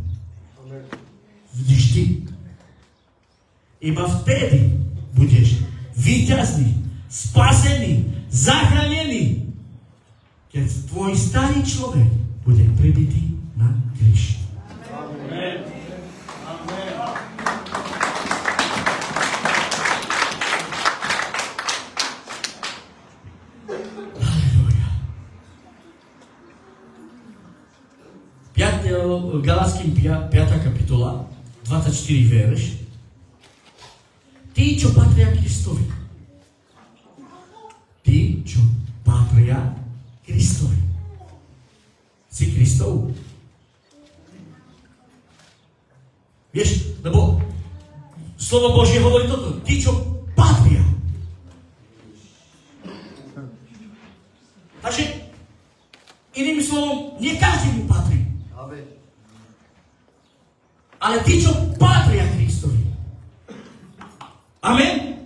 D: Vždy. Iba vtedy budeš víťazný, spasený, zachránený, keď tvoj starý človek bude pribitý na kríž.
A: Amen. Amen.
D: Galatským 5. kapitola, 24 verš. Tí, čo patria Kristovi. Tí, čo patria Kristovi. Si Kristov? Vieš, lebo slovo Božie hovorí toto. Tí, čo patria. Takže, iným slovom, nie každý mu patrí. Ale tí, čo patria Kristovi. Amen?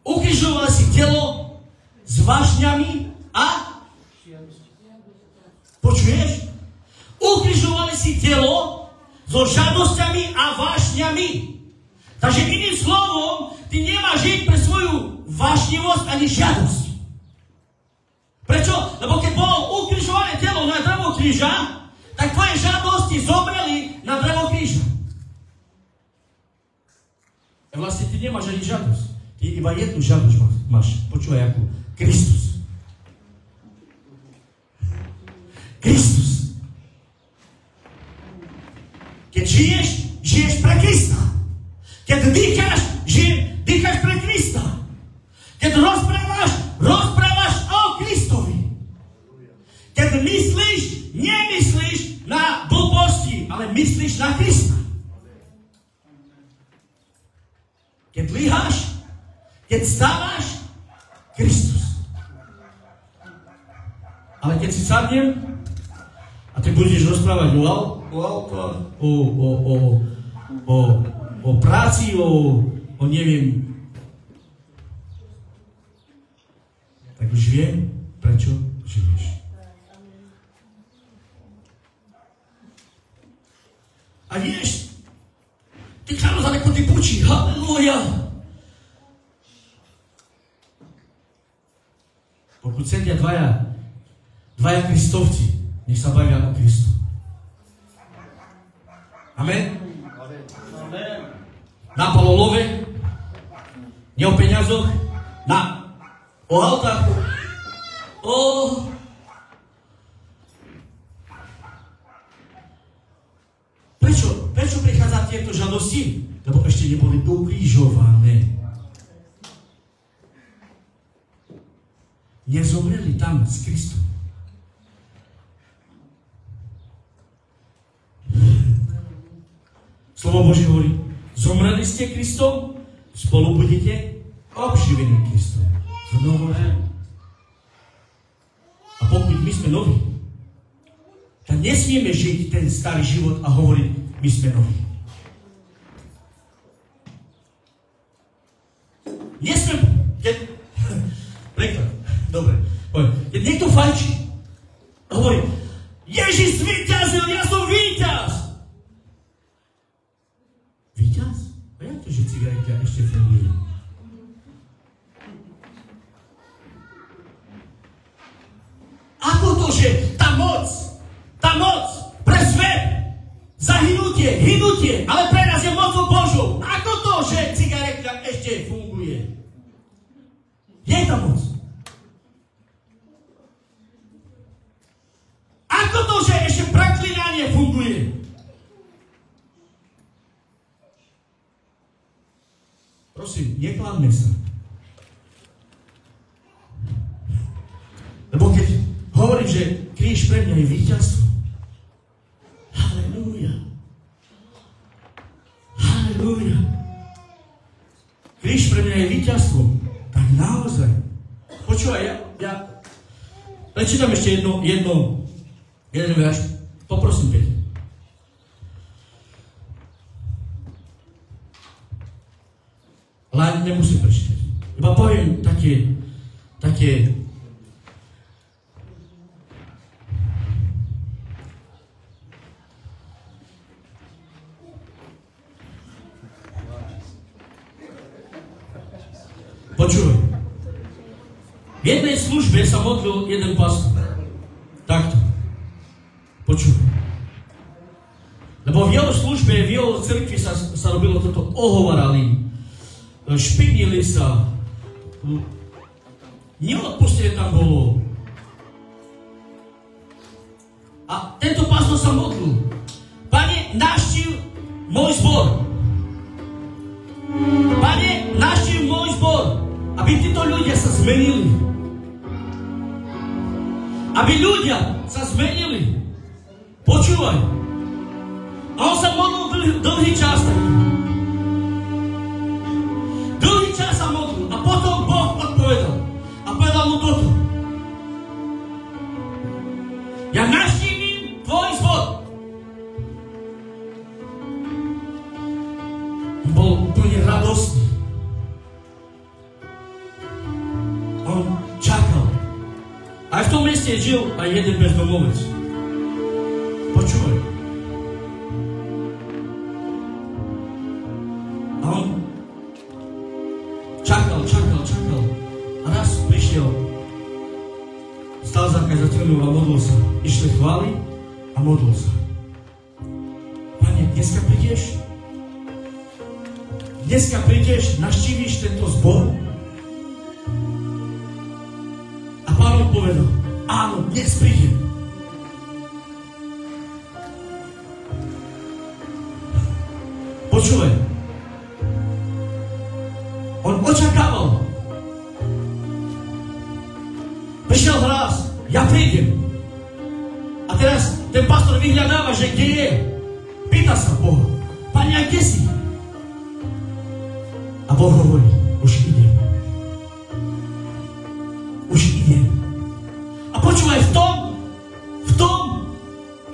D: Ukrižovali si telo s vášňami a... Počuješ? Ukrižovali si telo so žiadosťami a vášňami. Takže iným slovom, ty nemáš žiť pre svoju vášnivosť ani žiadosť. Prečo? Lebo keď bolo ukrižované telo na drevo kríža, tak tvoje žiadosti zomreli na drevo kríža. A vlastne ty nemáš ani žiadosť. Ty iba jednu žiadosť máš. Počúvaj ako Kristus. Kristus. Keď žiješ, žiješ pre Krista. Keď dýcháš, dýcháš pre Krista. Keď rozprávaš o Kristovi. Keď myslíš, nemyslíš na blbosti, ale myslíš na Krista. Keď líháš, keď stávaš, Kristus. Ale keď si sadnem a ty budeš rozprávať o autách, o práci, o neviem, tak už viem, prečo žiješ. A vieš, ty kráľo za neko ty pučí, halleluja. Pokud sedia dvaja Kristovci, nech sa bavia o Kristu. Amen? Amen. Na pololove, nie o peniazoch, o autách, Prečo prichádza tieto žiadosti? Lebo ešte neboli ukrižované. Nezomreli tam s Kristom. Slovo Božie hovorí, zomreli ste Kristom, spolu budete obživení Kristom. Znovu. A pokud my sme noví, tak nesmieme žiť ten starý život a hovoriť, my sme noví. Nesmieme... Príklad. Dobre. Keď niekto fajčí a hovorí, Ježiš zvíťazil, ja som víťaz. Víťaz? A jak to, že cigareta ešte funguje? Ako to, že tá moc pre svet, hynutie, ale pre nás je mocou Božou. Ako to, že cigareta ešte funguje? Je tá moc. Ako to, že ešte preklinanie funguje? Prosím, nekladme sa. Lebo keď hovorím, že kríž pre mňa je víťazstvo, halleluja. Halleluja. Kríž pre mňa je víťazstvo, tak naozaj. Počúvaj, ja prečítam ešte jeden verš. Poprosím, Peťa. Ale nemusím prečítať. Iba poviem také počúvaj. V jednej službe sa modlil jeden pastor. Takto. Počúvaj. Lebo v jeho službe, v jeho cirkvi sa robilo toto, ohovarali, špinili sa, neodpustenie tam bolo. A tento pastor som sa modlil. Pane, navštív môj zbor. Pane, navštív môj zbor, aby títo ľudia sa zmenili. Aby ľudia sa zmenili. Počúvaj. A on sa modlil dlhý čas. Dlhý čas sa modlil. A potom Boh odpovedal. A povedal mu toto. Ja navštívim tvoj zbor. On bol úplne radostný. On čakal. Aj v tom meste žil aj jeden bezdomovec. Počúvaj. A on čakal. A raz prišiel. Stal za kazateľom a modlil sa. Išli chvály a modlil sa. Pane, dneska prídeš, navštíviš tento zbor? A Pán odpovedal, áno, dnes prídem. Počúvaj. On očakával. Prišiel hlas, ja prídem. A teraz ten pastor vyhľadáva, že kde je. Pýta sa Boha, Pane, a kde si? A Boh hovorí, už idem. A počúvaj, v tom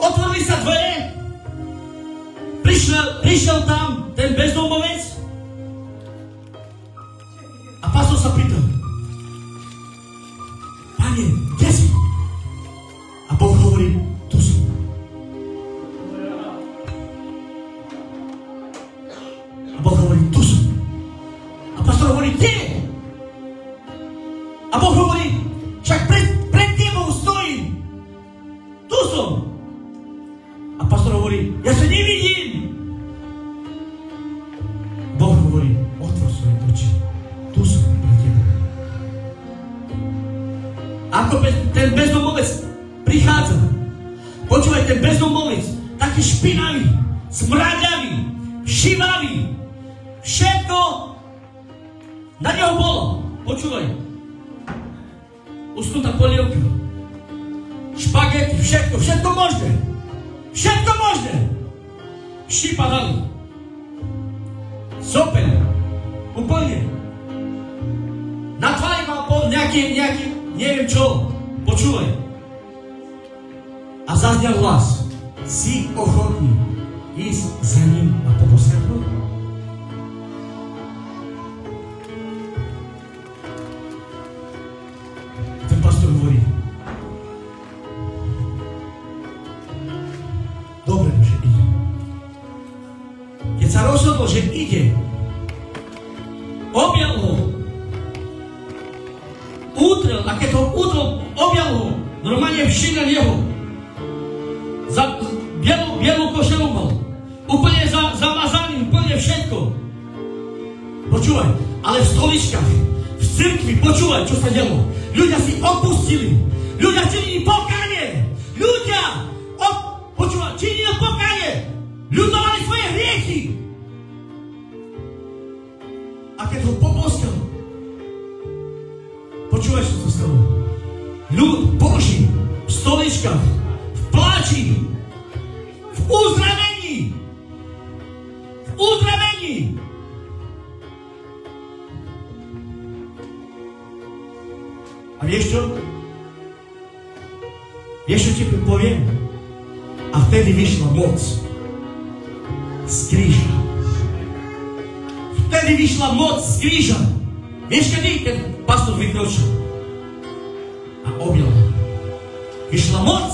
D: otvorili sa dvere. Prišiel tam ten bezdomovec. A pastor sa pýtal, Pane, kde si? A Boh hovorí, tu som. A Boh hovorí, tu som. A pastor hovorí, kde? A Boh hovorí, však pred tebou stojím. Tu som. A pastor hovorí, ja sa nevidím. Boh hovorí, otvor svoje oči. Tu som pred tebou. Ako ten bezdomovec prichádza. Počúvaj, ten bezdomovec, taký špinavý, smradavý, šivavý. Všetko na neho bolo. Počúvaj. Usknutá polievka. Špagety, všetko možné. Všetko možné. Šipa dali. Sopeľ. Úplne. Na tvári mal nejaký, neviem čo. Počúvaj. A zaznel hlas. Si ochotný ísť za ním na pobosľadnú? Ten pastor hovorí. Dobre, že ide. Keď sa rozhodol, že ide, objal ho, útrel, a keď ho útrel, objal ho, normálne vši na neho. Bielú košelu mal. Úplne zamazaný, úplne všetko. Počúvaj, ale v stoličkách, v cirkvi, počúvaj, čo sa dialo. Ľudia si opustili. Ľudia činili pokánie. Počúvaj, činili pokánie. Ľutovali svoje hriechy. A keď ho poboskal, počúvaj, čo sa stalo. Ľud Boží v stoličkách, v pláči, v uzdravení. A vieš čo? Vieš, čo ti poviem? A vtedy vyšla moc z kríža. Vtedy vyšla moc z kríža. Vieš kedy? Keď pastor vykročil a objal. Vyšla moc.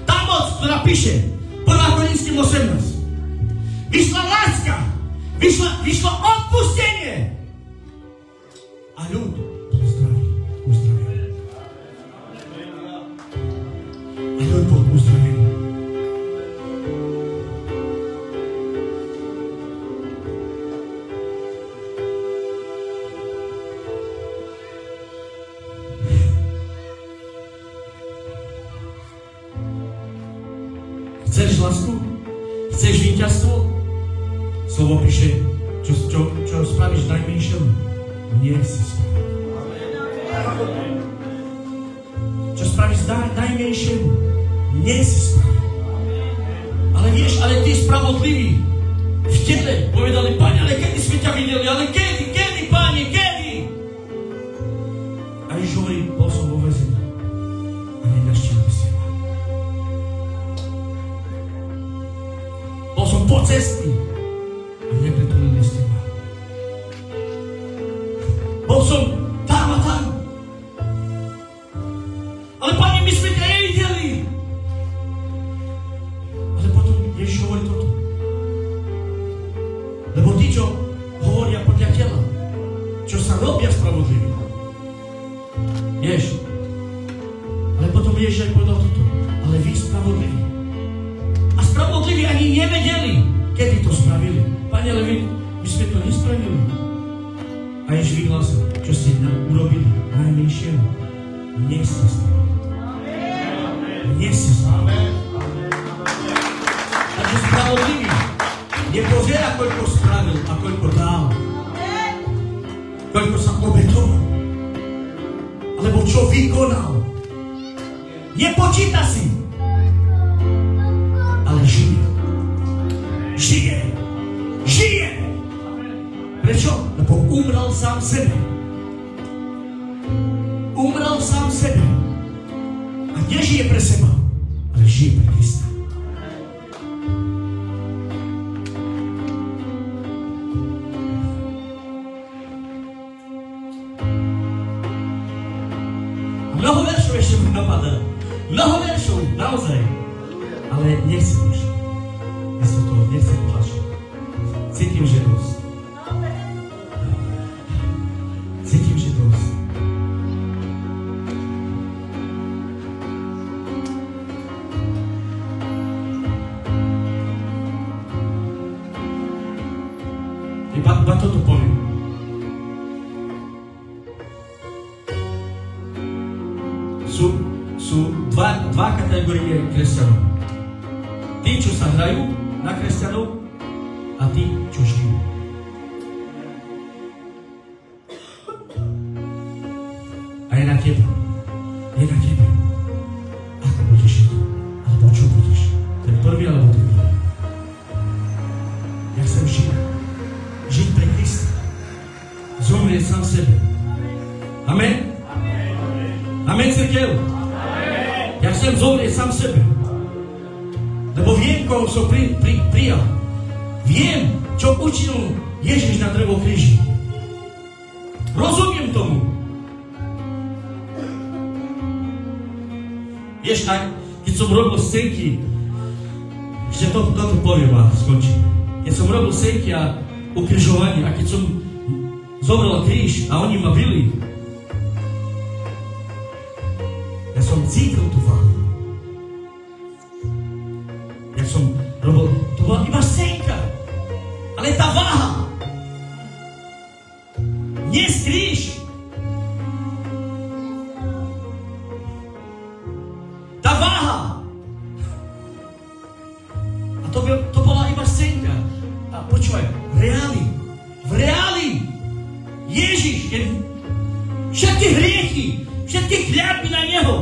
D: Tá moc, ktorá píše 1. Korinským 18. Vyšla láska. Vyšlo odpustenie. A ľud bol zdravý. A ľud bol uzdravený. Chceš lásku? Chceš víťazstvo? Slovo píše, čo spravíš najmenšiemu, nie si spravíš. Čo spravíš najmenšiemu, nie si spravíš. Ale vieš, ale ty spravodlivý v tele povedali, Pane, ale kedy sme ťa videli, ale kedy, Pane, kedy? A Ježiš hovorí, bol som vo väzení a nenaštíval si ma. Bol som po cesti a nepretulili ste ma. Bol som tam a tam. Ale Pane, my sme ťa nevideli. Ale potom Ježiš hovorí toto. Lebo tí, čo hovoria podľa tela, čo sa robia spravodliví. Vieš? Ale potom Ježiš aj povedal toto. Ale vy spravodliví. A spravodliví ani nevedeli, kedy to spravili. Pane, ale my sme to nespravili. A Ježiš vyhlásil, čo ste urobili najmenšiemu. Nie ste spravili. Nie ste spravili. Takže spravodlivý nepozerá, koľko spravil a koľko dal. Koľko sa obetoval. Alebo čo vykonal. Nepočíta si. Ale žije. Žije. Žije. Prečo? Lebo umrel sám sebe. Umrel sám sebe. A nežije pre seba, ale žije pre Krista. Mnoho veršov ešte mi napadá. Mnoho veršov, naozaj. Ale nechcem už. Ja som toho nechcem tlačiť. Cítim, že dosť. Cítim, že dosť. Iba toto poviem. Sú dva kategórie kresťanov. Tí, čo sa hrajú na kresťanov a tí, čo žijú. A je na tebe. Je na tebe. Ako budeš žiť? Alebo čo budeš? Ten prvý alebo ten druhý? Ja chcem žiť. Žiť pre Krista. Zomrieť sám sebe. Amen? Amen, cirkev? Ja chcem zomrieť sám sebe. Lebo viem, koho som prijal. Viem, čo učil Ježiš na drevo kríži. Rozumiem tomu. Vieš, aj keď som robil scénky, ešte toto poviem a skončím. Keď som robil scénky a ukrižovanie a keď som zobral kríž a oni ma bili, ja som cítil tú váhu. Ja som robil, to bola iba scénka, ale tá váha, nie kríž. Tá váha. A to bola iba scénka. A počúvaj, v reáli Ježiš, všetky hriechy, všetky kľatby na Neho.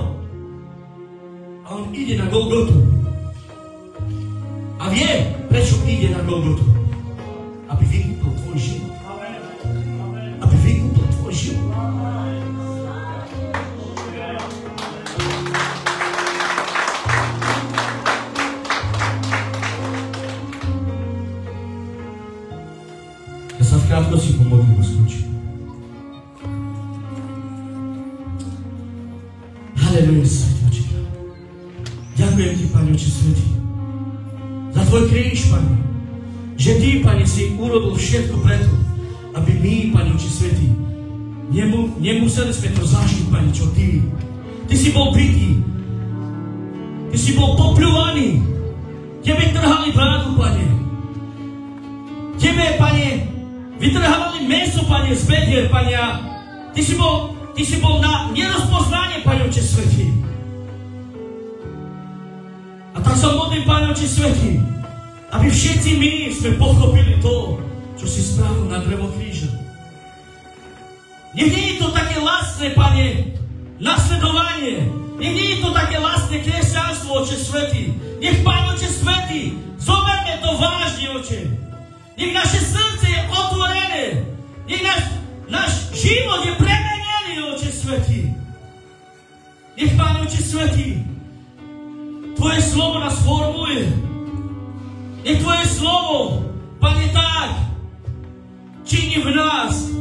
D: A on ide na Golgotu. A vie, prečo ide na Golgotu. Aby vykúpil tvoj život. Aby vykúpil tvoj život. Ja sa v krátkosti pomodlím a skončím. Haleluja, Svätý Oče. Ďakujem Ti, Pane Oče Svätý, za Tvoj kríž, Pane, že Ty, Pane, si urobil všetko preto, aby my, Pane Oče Svätý, nemuseli sme to zažiť, Pane, čo Ty. Ty si bol bitý, Ty si bol popľúvaný, Tebe trhali brádu, Pane. Tebe, Pane, vytrhávali mäso, Pane, z bedier, Pane, a Ty si bol na nerozpoznanie, Pane Oče Svätý. A A tak sa modlím, Pane Oče svätý, aby všetci my sme pochopili to, čo si spravil na drevo kríža. Nech nie je to také lacné, Pane, nasledovanie. Nech nie je to také lacné kresťanstvo, Oče svätý. Nech, Pane Oče svätý, zoberme to vážne, Oče. Nech naše srdce je otvorené. Nech náš život je premenený, Oče svätý. Nech, Pane Oče svätý, Tvoje slovo nás formuje. Nech Tvoje slovo, Pane, tak činí v nás,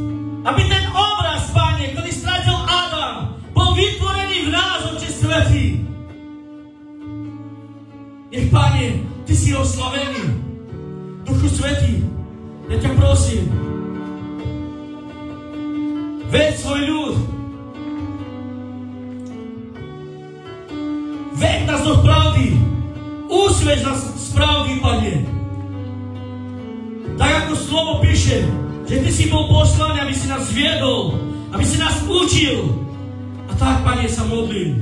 D: aby ten obraz, Pane, ktorý stratil Adam, bol vytvorený v nás, Oče svätý. Nech, Pane, Ty si oslavený. Duchu svätý, ja ťa prosím, veď svoj ľud, veď nás do pravdy, usvedč nás z pravdy, Pane. Tak ako slovo píše, že Ty si bol poslaný, aby si nás viedol, aby si nás učil. A tak, Pane, sa modlím,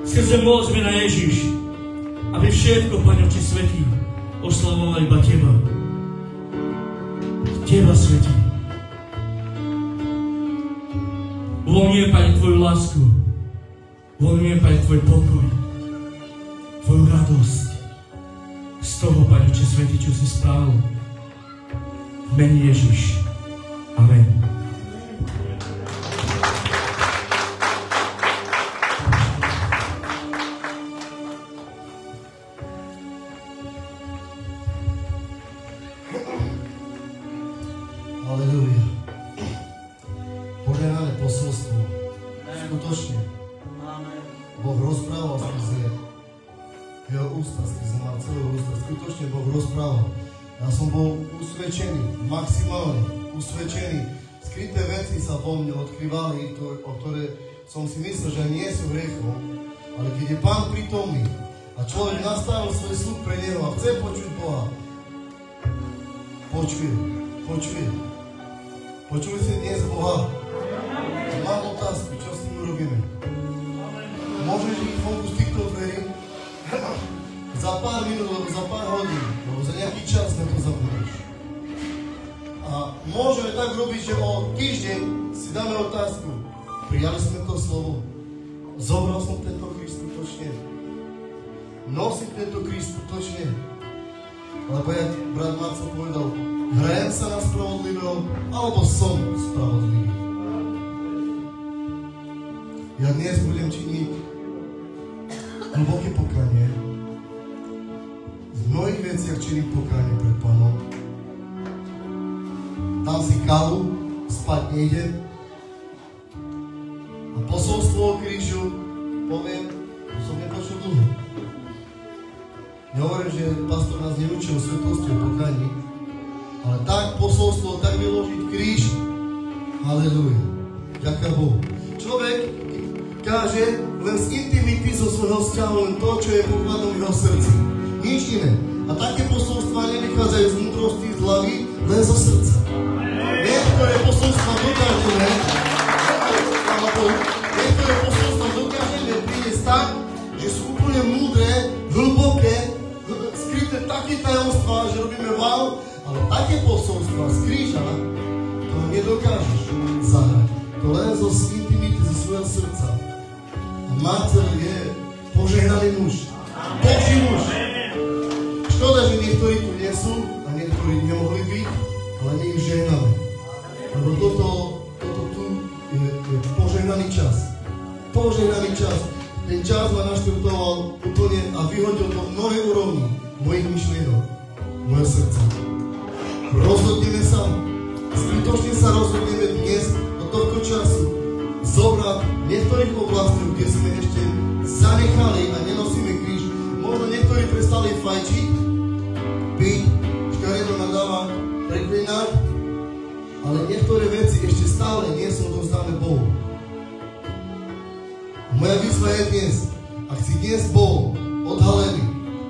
D: skrze moc mena Ježiš, aby všetko, Pane Oče svätý, oslavoval iba Teba. Teba, svätý. Uvoľňujem, Pane, Tvoju lásku. Uvoľňujem, Pane, Tvoj pokoj. Tvoju radosť. Z toho, Pane Oče svätý, čo si spravil. V mene Ježiš. Amen.
B: Halelúja. Požehnané posolstvo. Skutočne. Boh rozprával skrze jeho ústa, skrze Marcelovho ústa. Skutočne Boh rozprával. Ja som bol usvedčený, maximálne usvedčený. Skryté veci sa vo mne odkrývali, o ktoré som si myslel, že nie sú hriechom. Ale keď je Pán prítomný a človek nastavil svoj sluch pre Neho a chce počuť Boha, počuje. Počuli si dnes Boha? Mám otázku, čo s tým urobíme? Môžeš ísť vonku z týchto dverí? Za pár minút, alebo za pár hodín, alebo za nejaký čas na to zabudneš. A môžeme tak robiť, že o týždeň si dáme otázku. Prijali sme to slovo? Zobral som tento Krist skutočne? Nosím tento Krist skutočne? Lebo jak brat Marco povedal, hrajem sa na spravodlivého, alebo som spravodlivý. Ja dnes budem činiť hlboké pokánie. V mnohých veciach činím pokánie pred Pánom. Dám si kávu, spať nejdem. A posolstvo o krížu poviem, že som nepočul dlho. Nehovorím, že pastor nás neučil svetlosti o pokáni, ale tak posolstvo, tak vyložiť kríž, halelúja, ďaká Bohu. Človek káže len z intimity zo svojho vzťahu, len to, čo je pokladom v jeho srdci. Nič iné. A také posolstvá nevychádzajú z múdrosti, z hlavy, len zo srdca. Niektoré posolstvá dokážeme, niektoré posolstvá dokážeme priniesť tak, že sú úplne múdre, hlboké, skryté také tajomstvá, že robíme wow, ale také posolstvá z kríža, to nedokážeš zahrať. To len zo intimity, zo svojho srdca. A Marcel je požehnaný muž. Boží muž. Škoda, že niektorí tu nie sú a niektorí nemohli byť, ale my ich žehname. Lebo toto tu je požehnaný čas. Požehnaný čas. Ten čas ma naštartoval úplne a vyhodil do mnohej úrovni mojich myšlienok, moje srdca. Rozhodneme sa, skutočne sa rozhodneme dnes do tohto času zobrať niektorých oblastí, kde sme ešte zanechali a nenosíme kríž. Možno niektorí prestali fajčiť, piť, škaredo nadávať, preklinať, ale niektoré veci ešte stále nie sú odovzdané Bohu. Moja výzva je dnes, ak si dnes bol odhalený,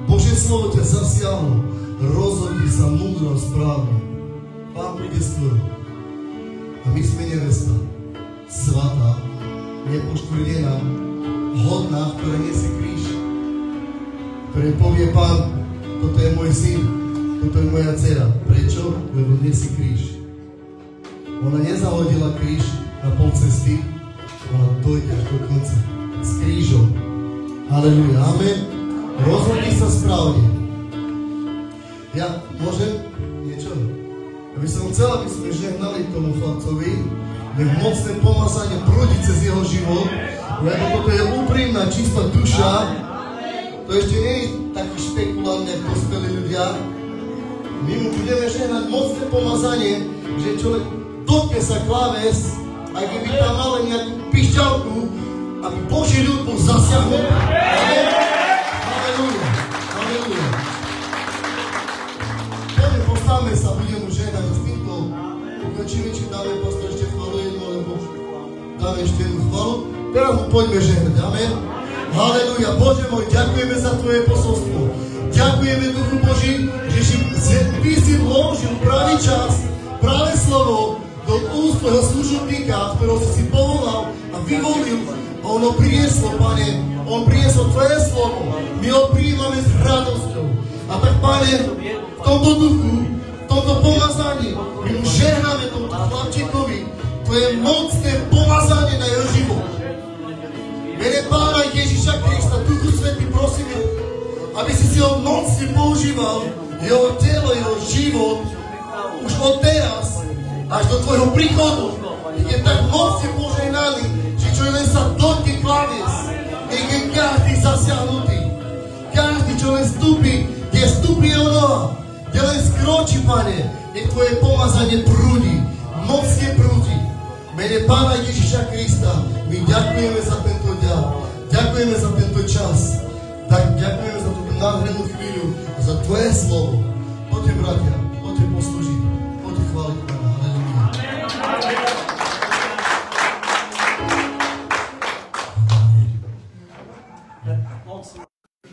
B: Božie slovo ťa zasiahlo, rozhodni sa múdro a správne. Pán príde skoro. A my sme nevesta, svatá, nepoškvrnená, hodná, ktorá nesie kríž. ktoré povie Pán, toto je môj syn, toto je moja dcera. Prečo? Lebo nesie kríž. Ona nezahodila kríž na pol cesty, ona dojde až do konca. S krížom. Halleluja. Amen. Rozhodni sa správne. Ja môžem niečo? Ja by som chcel, aby sme žehnali tomu chlapcovi, nech mocné pomazanie prúdi cez jeho život, lebo toto je úprimná, čistá duša. To ešte nie je taký špekulantný, ako dospelí ľudia. My mu budeme žehnať mocné pomazanie, že človek dotkne sa kláves, aj keby tam mal nejakú pišťalku, aby Boží ľud bol zasiahol. Halleluja. Halleluja. Poďme, postavme sa, budeme mu žehnať s týmto. Ukončíme, či dáme pastor ešte chvalu jednu, alebo dáme ešte jednu chvalu. Teraz mu poďme žehnať. Amen. Halleluja. Bože môj, ďakujeme za Tvoje posolstvo. Ďakujeme, Duchu Boží, že Ty si vložil pravý čas, práve slovo do úst Tvojho služobníka, ktorého si povolal a vyvolil. A ono prinieslo, Pane, on priniesol Tvoje slovo. My ho prijímame s radosťou. A tak, Pane, v tomto duchu, v tomto pomazaní, my mu žehnáme tomuto chlapčíkovi Tvoje mocné pomazanie na jeho život. Mene Pána Ježiša Krista, Duchu Svätý, prosíme, aby si ho mocne používal, jeho telo, jeho život, už od teraz, až do Tvojho príchodu. Je tak mocne požehnaný, že čo len sa dotkne klavies, nech je každý zasiahnutý. Každý, čo len vstúpi, kde vstúpi jeho noha, kde len skročí, Pane, nech Tvoje pomazanie prúdi, mocne prúdi. Mene Pána Ježiša Krista, my ďakujeme za tento deň, ďakujeme za tento čas, tak ďakujeme za túto nádhernú chvíľu a za Tvoje slovo. Poďte, bratia, poďte poslúžiť, poďte chváliť Pána.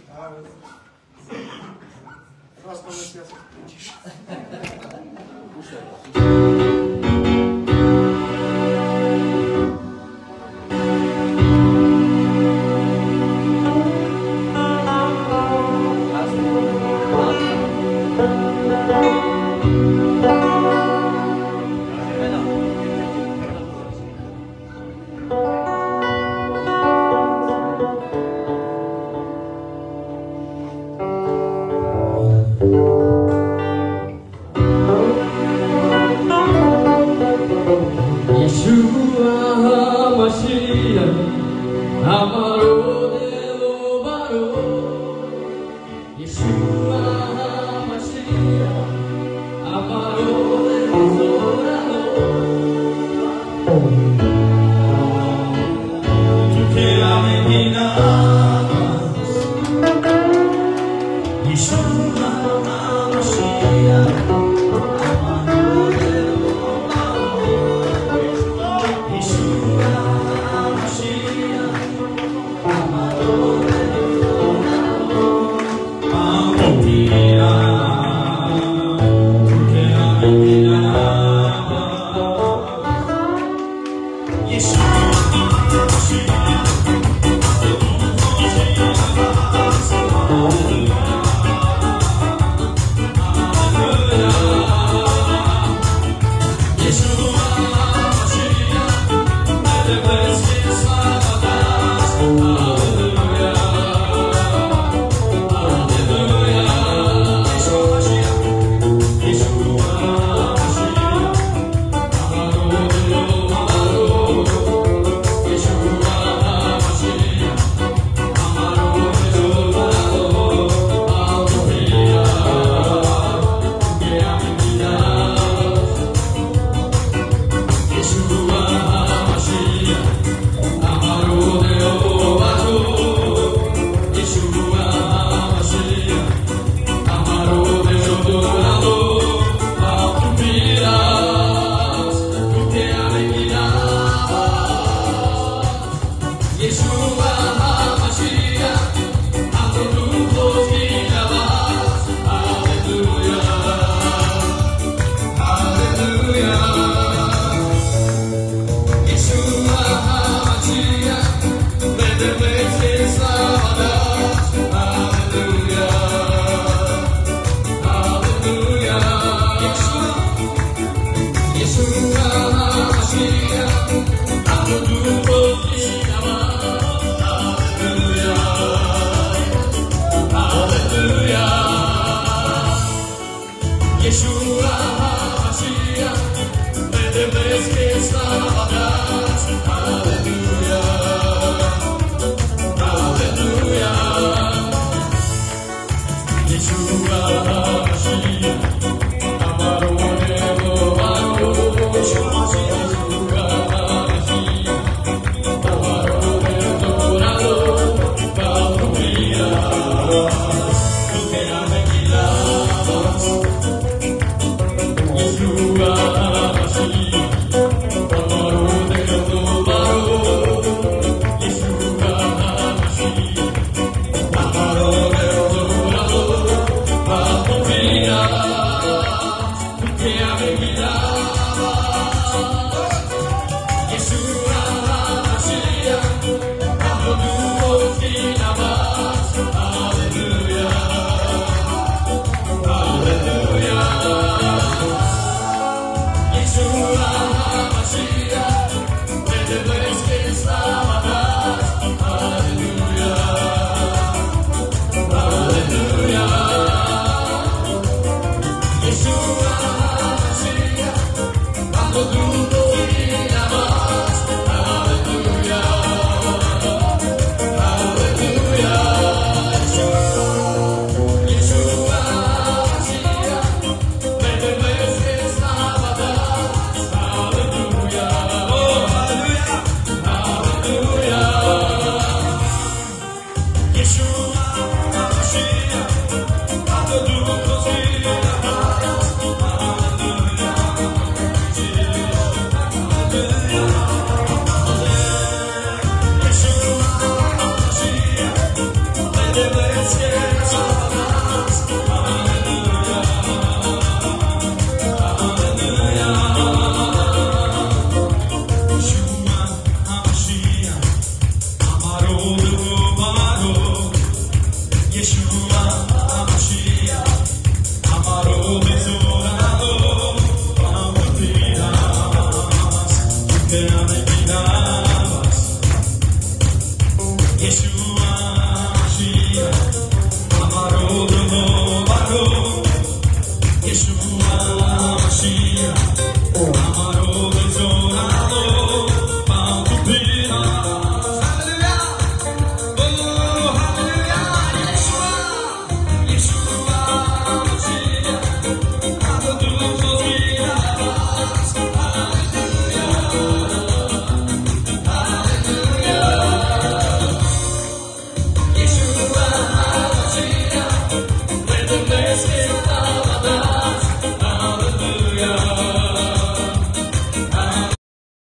B: Halleluja.
A: Yeshua, Mashiach.